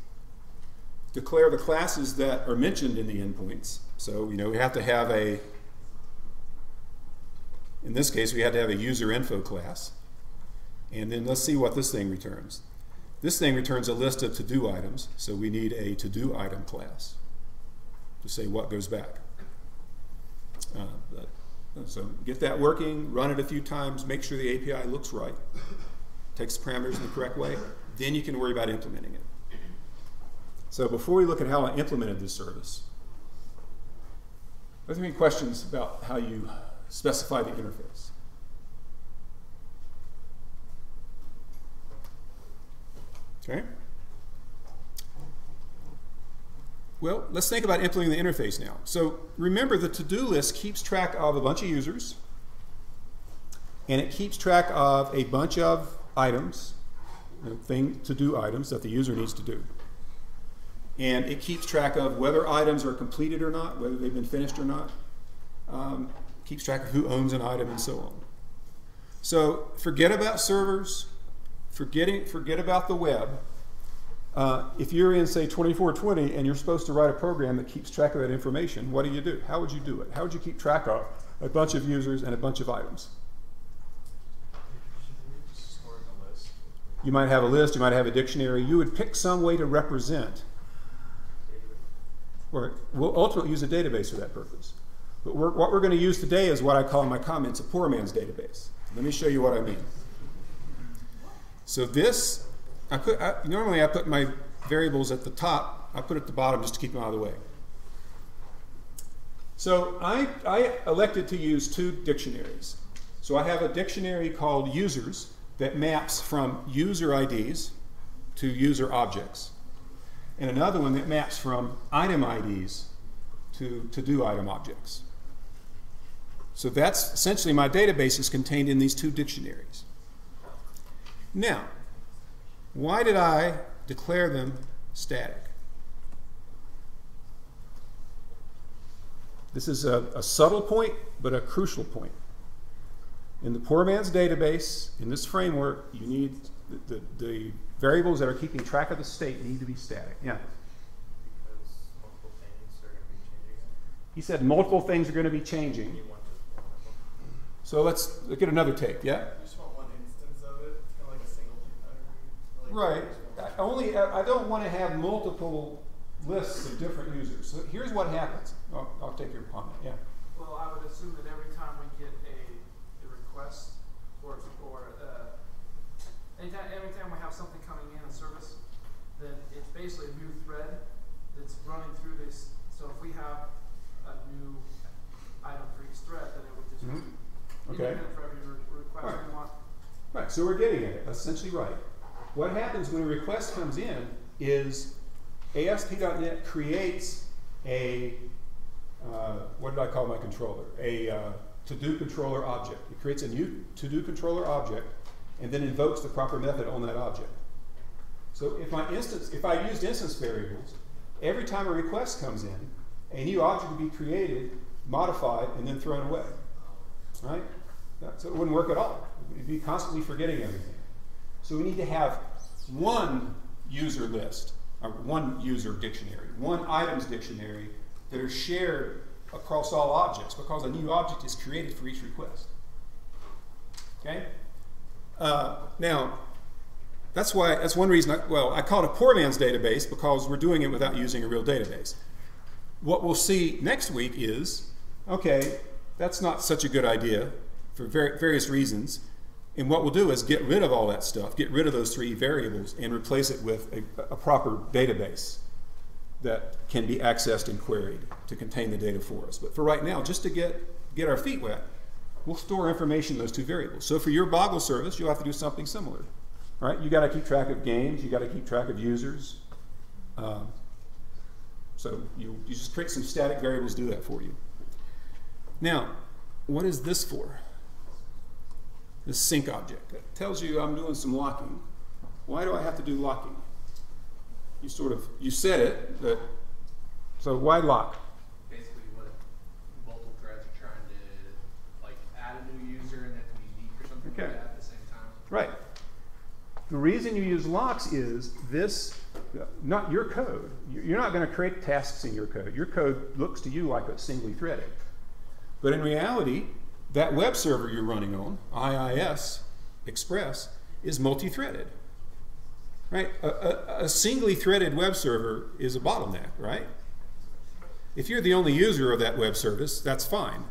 declare the classes that are mentioned in the endpoints. So we have to have in this case, we had to have a user info class. And then let's see what this thing returns. This thing returns a list of to-do items, so we need a to-do item class to say what goes back. So get that working, run it a few times, make sure the API looks right, takes the parameters in the correct way, then you can worry about implementing it. So before we look at how I implemented this service, are there any questions about how you specify the interface? Okay. Well, let's think about implementing the interface now. So remember, the to-do list keeps track of a bunch of users, and it keeps track of a bunch of items, to-do items that the user needs to do. And it keeps track of whether items are completed or not, whether they've been finished or not. Keeps track of who owns an item and so on. So forget about servers, forget about the web. If you're in, say, 2420 and you're supposed to write a program that keeps track of that information, what do? How would you do it? How would you keep track of a bunch of users and a bunch of items? You might have a list, you might have a dictionary. You would pick some way to represent, or we'll ultimately use a database for that purpose. But what we're going to use today is what I call in my comments a poor man's database. Let me show you what I mean. So this, normally I put my variables at the top. I put it at the bottom just to keep them out of the way. So I elected to use two dictionaries. So I have a dictionary called users that maps from user IDs to user objects, and another one that maps from item IDs to to-do item objects. So that's essentially my database is contained in these two dictionaries. Now, why did I declare them static? This is a subtle point, but a crucial point. In the poor man's database, in this framework, you need the variables that are keeping track of the state need to be static. Yeah? Because multiple things are going to be changing. He said multiple things are going to be changing. You want just one of them. So let's look at another take. Yeah? You just want one instance of it, kind of like a single pattern. Right. I don't want to have multiple lists of different users. So here's what happens. I'll take your comment. Yeah. Well, I would assume that every time we get a request or anytime we have something coming in a service, then it's basically a new thread that's running through this. So if we have a new item for each thread, then it would just be independent for every request we want. Right, so we're getting at it. That's essentially right. What happens when a request comes in is ASP.NET creates a, what did I call my controller? A to-do controller object. It creates a new to-do controller object and then invokes the proper method on that object. So if I used instance variables, every time a request comes in, a new object would be created, modified, and then thrown away. Right? So it wouldn't work at all. We'd be constantly forgetting everything. So we need to have one user list, or one user dictionary, one items dictionary that are shared across all objects because a new object is created for each request. Okay? Now, that's one reason, I call it a poor man's database because we're doing it without using a real database. What we'll see next week is, okay, that's not such a good idea for various reasons. And what we'll do is get rid of all that stuff, get rid of those three variables, and replace it with a proper database that can be accessed and queried to contain the data for us. But for right now, just to get our feet wet, we'll store information in those two variables. So for your Boggle service, you'll have to do something similar. Right? You got to keep track of games, you got to keep track of users. So you just create some static variables to do that for you. Now, what is this for? This sync object. That tells you I'm doing some locking. Why do I have to do locking? You said it, but so why lock? Basically what multiple threads are trying to like add a new user and that can be unique or something like that at the same time. Right. The reason you use locks is this, not your code. You're not going to create tasks in your code. Your code looks to you like it's singly threaded. But in reality, that web server you're running on, IIS Express, is multi-threaded. Right? A singly threaded web server is a bottleneck, right? If you're the only user of that web service, that's fine.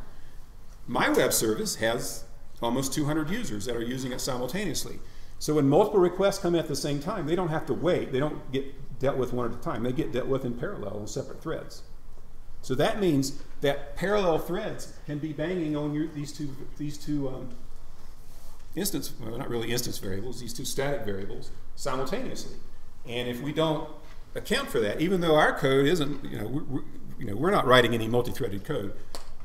My web service has almost 200 users that are using it simultaneously. So when multiple requests come in at the same time, they don't have to wait. They don't get dealt with one at a time. They get dealt with in parallel on separate threads. So that means that parallel threads can be banging on these two instance, well, not really instance variables, these two static variables simultaneously. And if we don't account for that, even though our code isn't, we're not writing any multi-threaded code,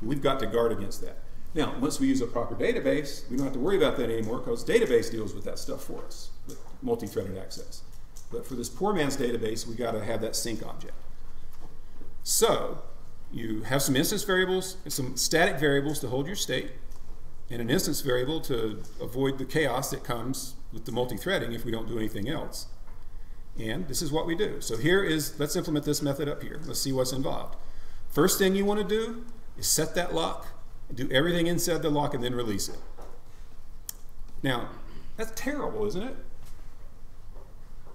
we've got to guard against that. Now, once we use a proper database, we don't have to worry about that anymore because database deals with that stuff for us, with multi-threaded access. But for this poor man's database, we got to have that sync object. So you have some instance variables, some static variables to hold your state, and an instance variable to avoid the chaos that comes with the multi-threading if we don't do anything else. And this is what we do. So here is, let's implement this method up here. Let's see what's involved. First thing you want to do is set that lock, do everything inside the lock, and then release it. Now, that's terrible, isn't it?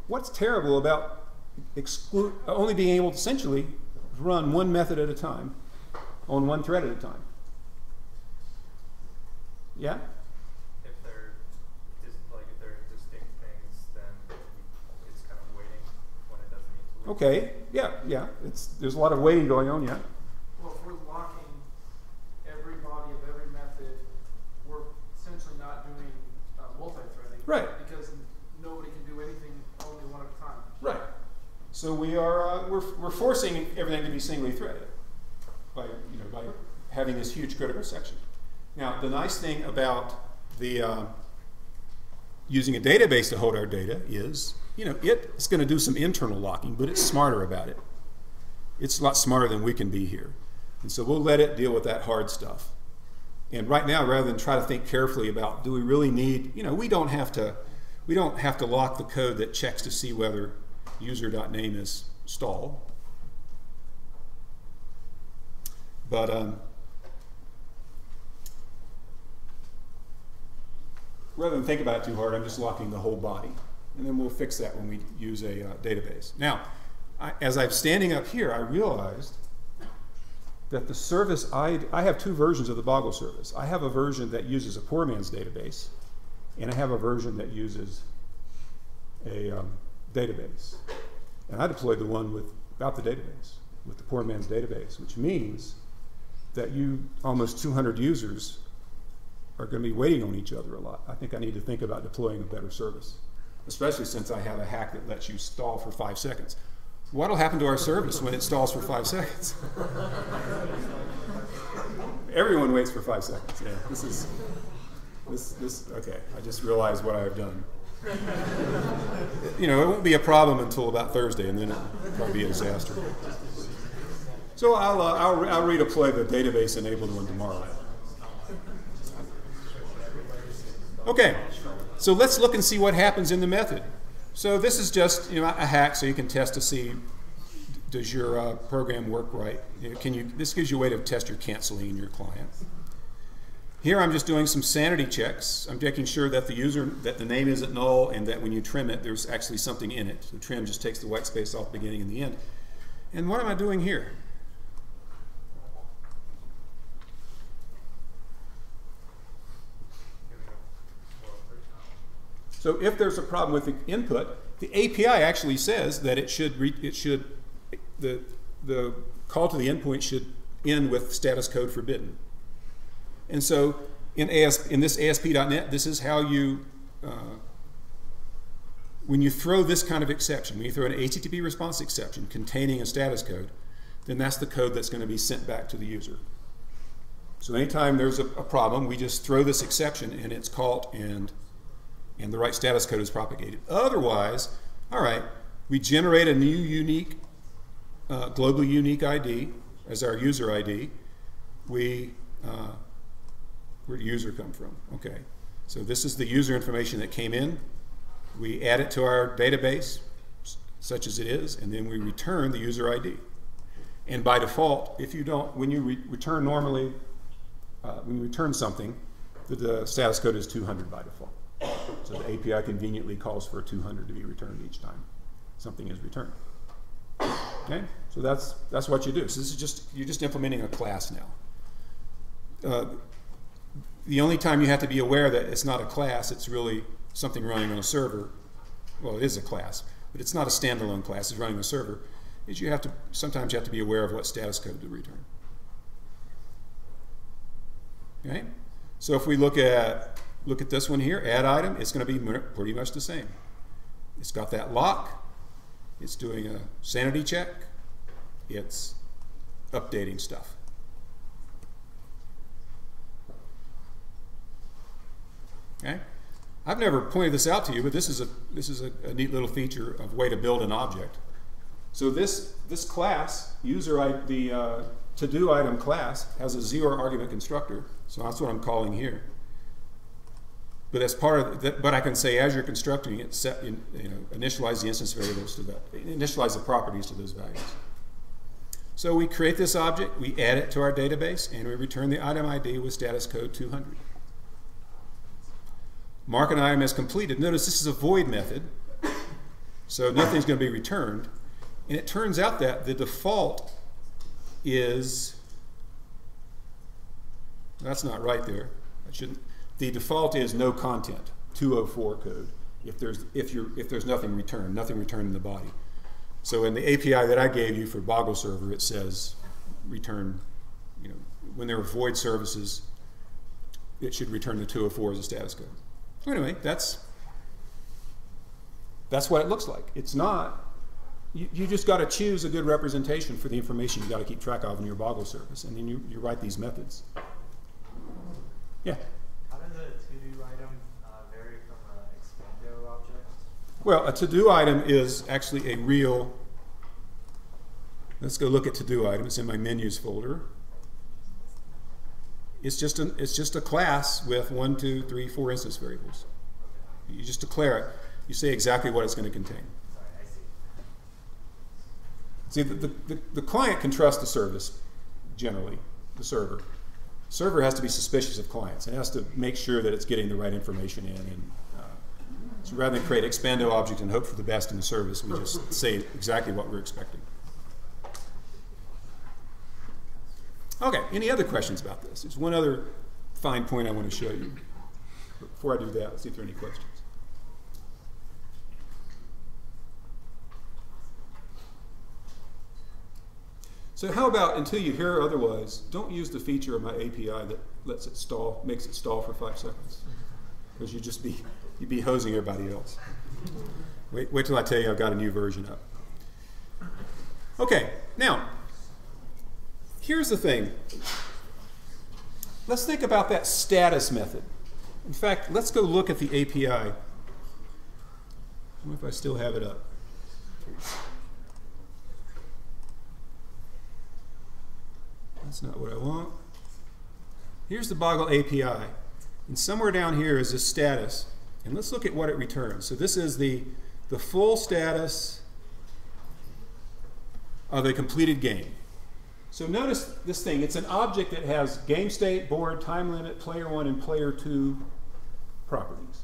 What's terrible about only being able to essentially run one method at a time on one thread at a time? Yeah? If they're distinct things, then it's kind of waiting when it doesn't need to wait. Okay, yeah. There's a lot of waiting going on, yeah. Well, if we're locking every body of every method, we're essentially not doing multi-threading. Right. Because nobody can do anything only one at a time. Right. So we are we're forcing everything to be singly threaded by having this huge critical section. Now the nice thing about the using a database to hold our data is it's going to do some internal locking, but it's smarter about it. It's a lot smarter than we can be here, and so we'll let it deal with that hard stuff. And right now, rather than try to think carefully about do we really need, we don't have to lock the code that checks to see whether user.name is stalled. But rather than think about it too hard, I'm just locking the whole body. And then we'll fix that when we use a database. Now, as I'm standing up here, I realized that the service, I have two versions of the Boggle service. I have a version that uses a poor man's database, and I have a version that uses a database. And I deployed the one without the database, with the poor man's database, which means that almost 200 users are going to be waiting on each other a lot. I think I need to think about deploying a better service, especially since I have a hack that lets you stall for 5 seconds. What will happen to our service when it stalls for 5 seconds? Everyone waits for 5 seconds. Yeah, this. Okay, I just realized what I've done. It won't be a problem until about Thursday, and then it'll probably be a disaster. So I'll redeploy the database-enabled one tomorrow. Okay, so let's look and see what happens in the method. So this is just a hack, so you can test to see does your program work right. This gives you a way to test your canceling in your client. Here I'm just doing some sanity checks. I'm making sure that the name isn't null, and that when you trim it, there's actually something in it. So trim just takes the white space off the beginning and the end. And what am I doing here? So if there's a problem with the input, the API actually says that the call to the endpoint should end with status code forbidden. And so in this ASP.NET, this is how you, when you throw this kind of exception, when you throw an HTTP response exception containing a status code, then that's the code that's going to be sent back to the user. So anytime there's a problem, we just throw this exception and it's caught, and the right status code is propagated. Otherwise, all right, we generate a new unique, globally unique ID as our user ID. Where'd user come from? Okay, so this is the user information that came in. We add it to our database, such as it is, and then we return the user ID. And by default, if you don't, when you return normally, when you return something, the status code is 200 by default. So the API conveniently calls for 200 to be returned each time something is returned. Okay, so that's what you do. So this is you're just implementing a class now. The only time you have to be aware that it's not a class, it's really something running on a server. Well, it is a class, but it's not a standalone class. It's running on a server. Is sometimes you have to be aware of what status code to return. Okay, so if we look at this one here, add item, it's going to be pretty much the same. It's got that lock, it's doing a sanity check, it's updating stuff. Okay? I've never pointed this out to you, but this is a neat little feature of way to build an object. So this class, the to-do item class, has a 0 argument constructor, so that's what I'm calling here. But as part of that, but I can say as you're constructing it, set initialize the instance variables to that, initialize the properties to those values. So we create this object, we add it to our database, and we return the item ID with status code 200. Mark an item as completed. Notice this is a void method, so nothing's going to be returned. And it turns out that the default is, that's not right there. I shouldn't. The default is no content, 204 code. If there's nothing returned in the body. So in the API that I gave you for Boggle Server, it says return, when there are void services, it should return the 204 as a status code. So anyway, that's what it looks like. It's not, you just got to choose a good representation for the information you got to keep track of in your Boggle service, and then you write these methods. Yeah? How does a to-do item vary from an expando object? Well, a to-do item is actually a real, let's go look at to-do item. It's in my menus folder. It's just a class with 1, 2, 3, 4 instance variables. You just declare it. You say exactly what it's going to contain. Sorry, I See, see. the client can trust the service, generally, the server. Server has to be suspicious of clients. It has to make sure that it's getting the right information in. And so rather than create expando object and hope for the best in the service, we just say exactly what we're expecting. Okay, any other questions about this? There's one other fine point I want to show you. But before I do that, let's see if there are any questions. So how about, until you hear otherwise, don't use the feature of my API that lets it stall, makes it stall for 5 seconds. Because you'd be hosing everybody else. Wait till I tell you I've got a new version up. Okay, now, here's the thing. Let's think about that status method. In fact, let's go look at the API. I wonder if I still have it up. That's not what I want. Here's the Boggle API. And somewhere down here is this status. And let's look at what it returns. So this is the full status of a completed game. So notice this thing. It's an object that has game state, board, time limit, player 1, and player 2 properties.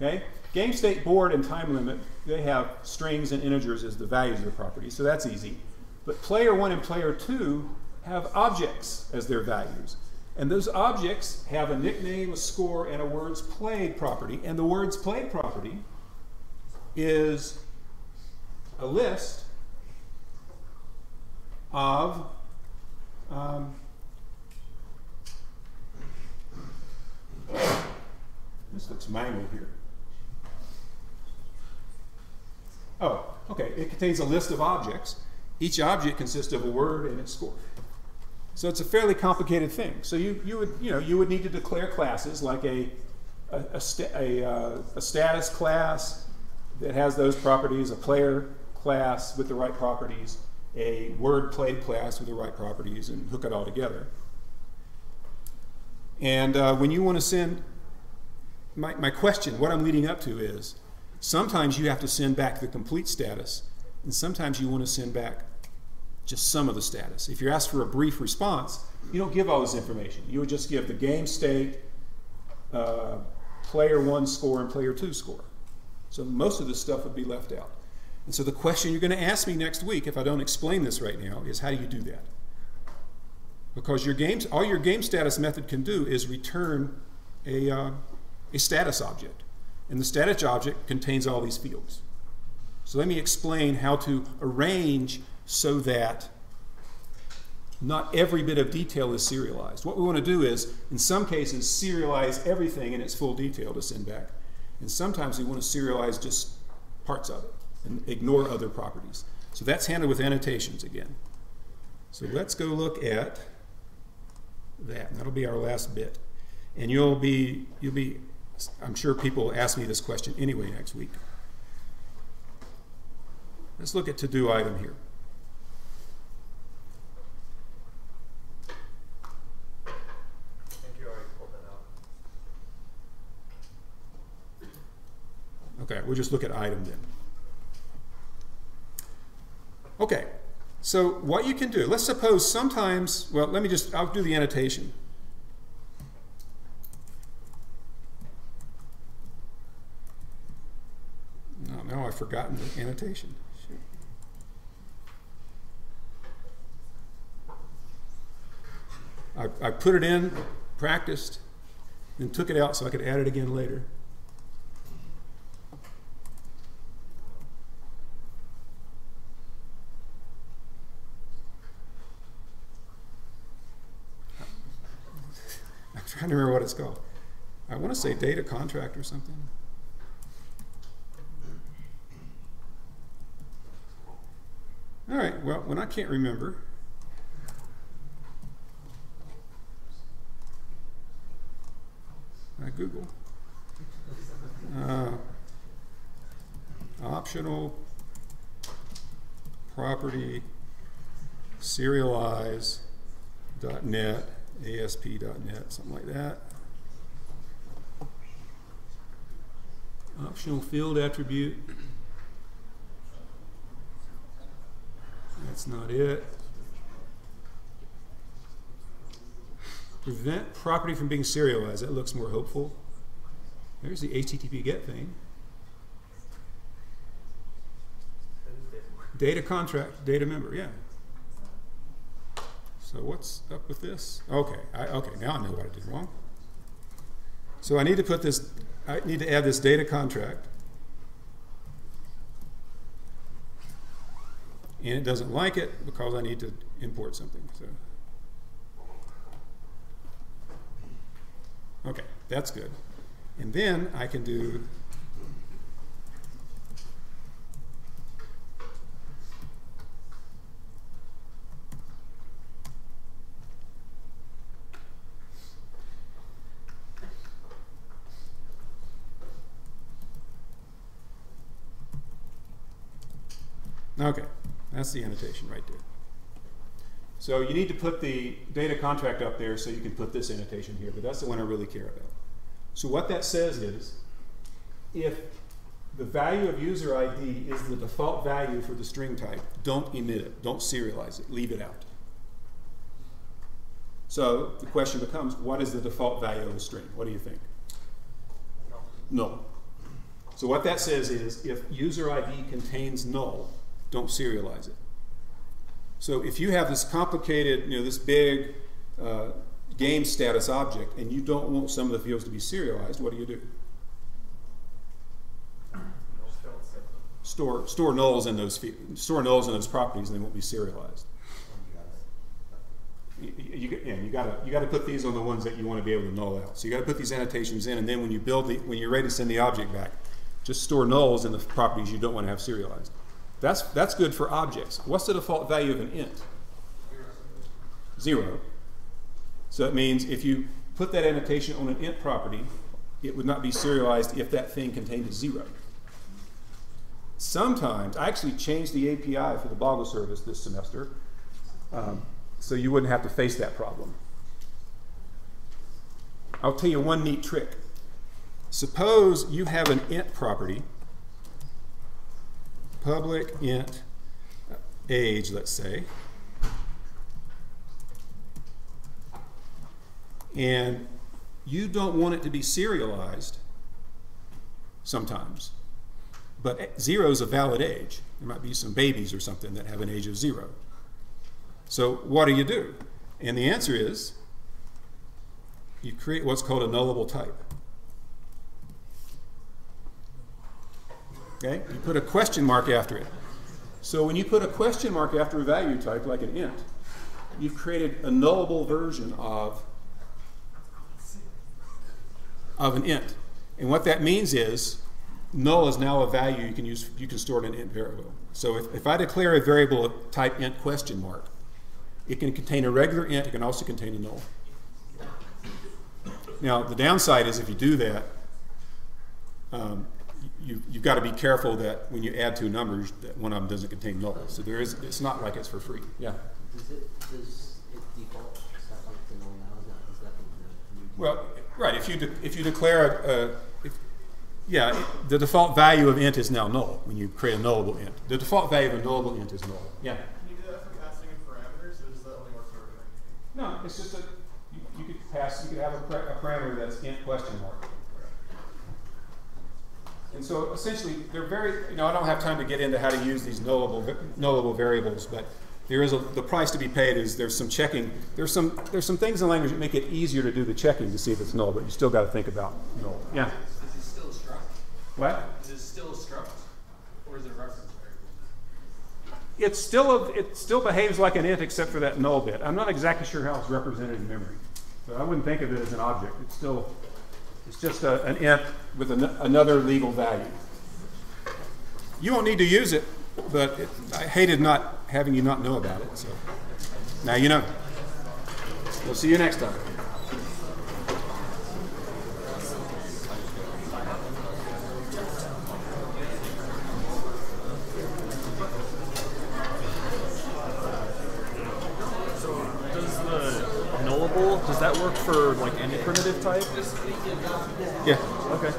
Okay? Game state, board, and time limit, they have strings and integers as the values of the properties. So that's easy. But player 1 and player 2 have objects as their values. And those objects have a nickname, a score, and a words played property. And the words played property is a list of this looks mangled here. Oh, okay. It contains a list of objects. Each object consists of a word and its score. So it's a fairly complicated thing. So you would need to declare classes like a status class that has those properties, a player class with the right properties, a word played class with the right properties, and hook it all together. And when you want to send, my question, what I'm leading up to is, sometimes you have to send back the complete status, and sometimes you want to send back just some of the status. If you're asked for a brief response, you don't give all this information. You would just give the game state, player 1 score, and player 2 score. So most of this stuff would be left out. And so the question you're going to ask me next week, if I don't explain this right now, is how do you do that? Because all your game status method can do is return a status object. And the status object contains all these fields. So let me explain how to arrange so that not every bit of detail is serialized. What we want to do is, in some cases, serialize everything in its full detail to send back. And sometimes we want to serialize just parts of it and ignore other properties. So that's handled with annotations again. So let's go look at that. And that'll be our last bit. And you'll be, I'm sure people will ask me this question anyway next week. Let's look at to-do item here. just look at item then. Okay, so what you can do, let's suppose sometimes, well, I'll do the annotation. No, now I've forgotten the annotation. Shoot. I put it in, practiced, then took it out so I could add it again later. I'm trying to remember what it's called. I want to say data contract or something. All right, well, when I can't remember, I Google. Optional property serialize.net, ASP.net, something like that. Optional field attribute. That's not it. Prevent property from being serialized. That looks more hopeful. There's the HTTP GET thing. Data contract, data member, yeah. So what's up with this? Okay, okay, now I know what I did wrong. So I need to put this, I need to add this data contract. And it doesn't like it because I need to import something. So. Okay, that's good. And then I can do okay, that's the annotation right there. So you need to put the data contract up there so you can put this annotation here, but that's the one I really care about. So what that says is, if the value of user ID is the default value for the string type, don't emit it, don't serialize it, leave it out. So the question becomes, what is the default value of a string? What do you think? Null. So what that says is, if user ID contains null, don't serialize it. So if you have this complicated, this big game status object, and you don't want some of the fields to be serialized, what do? Store nulls in those fields, store nulls in those properties, and they won't be serialized. You got to put these on the ones that you want to be able to null out. So you got to put these annotations in, and then when you when you're ready to send the object back, just store nulls in the properties you don't want to have serialized. That's good for objects. What's the default value of an int? 0. So it means if you put that annotation on an int property, it would not be serialized if that thing contained a 0. Sometimes, I actually changed the API for the Boggle service this semester, so you wouldn't have to face that problem. I'll tell you one neat trick. Suppose you have an int property, public int age, let's say, and you don't want it to be serialized sometimes, but 0 is a valid age. There might be some babies or something that have an age of 0. So what do? And the answer is, you create what's called a nullable type. Okay? You put a question mark after it. So when you put a question mark after a value type, like an int, you've created a nullable version of an int. And what that means is, null is now a value you can store in an int variable. So if I declare a variable type int question mark, it can contain a regular int, it can also contain a null. Now the downside is if you do that, you've got to be careful that when you add two numbers, that one of them doesn't contain null. So it's not like it's for free. Yeah. Does it default set like the null now? Is that the new well, right. If you declare Yeah, the default value of int is now null when you create a nullable int. The default value of a nullable int is null. Yeah. Can you do that for passing in parameters, or does that only work for recurring? No, it's just you could pass. You could have a parameter that's int question mark. And so essentially, they're very. I don't have time to get into how to use these nullable variables, but there is the price to be paid. Is there's some checking. There's some things in language that make it easier to do the checking to see if it's null, but you still got to think about null. Yeah. Is it still a struct? What? Is it still a struct, or is it a reference variable? It still behaves like an int except for that null bit. I'm not exactly sure how it's represented in memory, but I wouldn't think of it as an object. It's just an int with another legal value. You won't need to use it, but I hated not having you not know about it. So now you know. We'll see you next time. Does that work for like any primitive type? Yeah. Okay.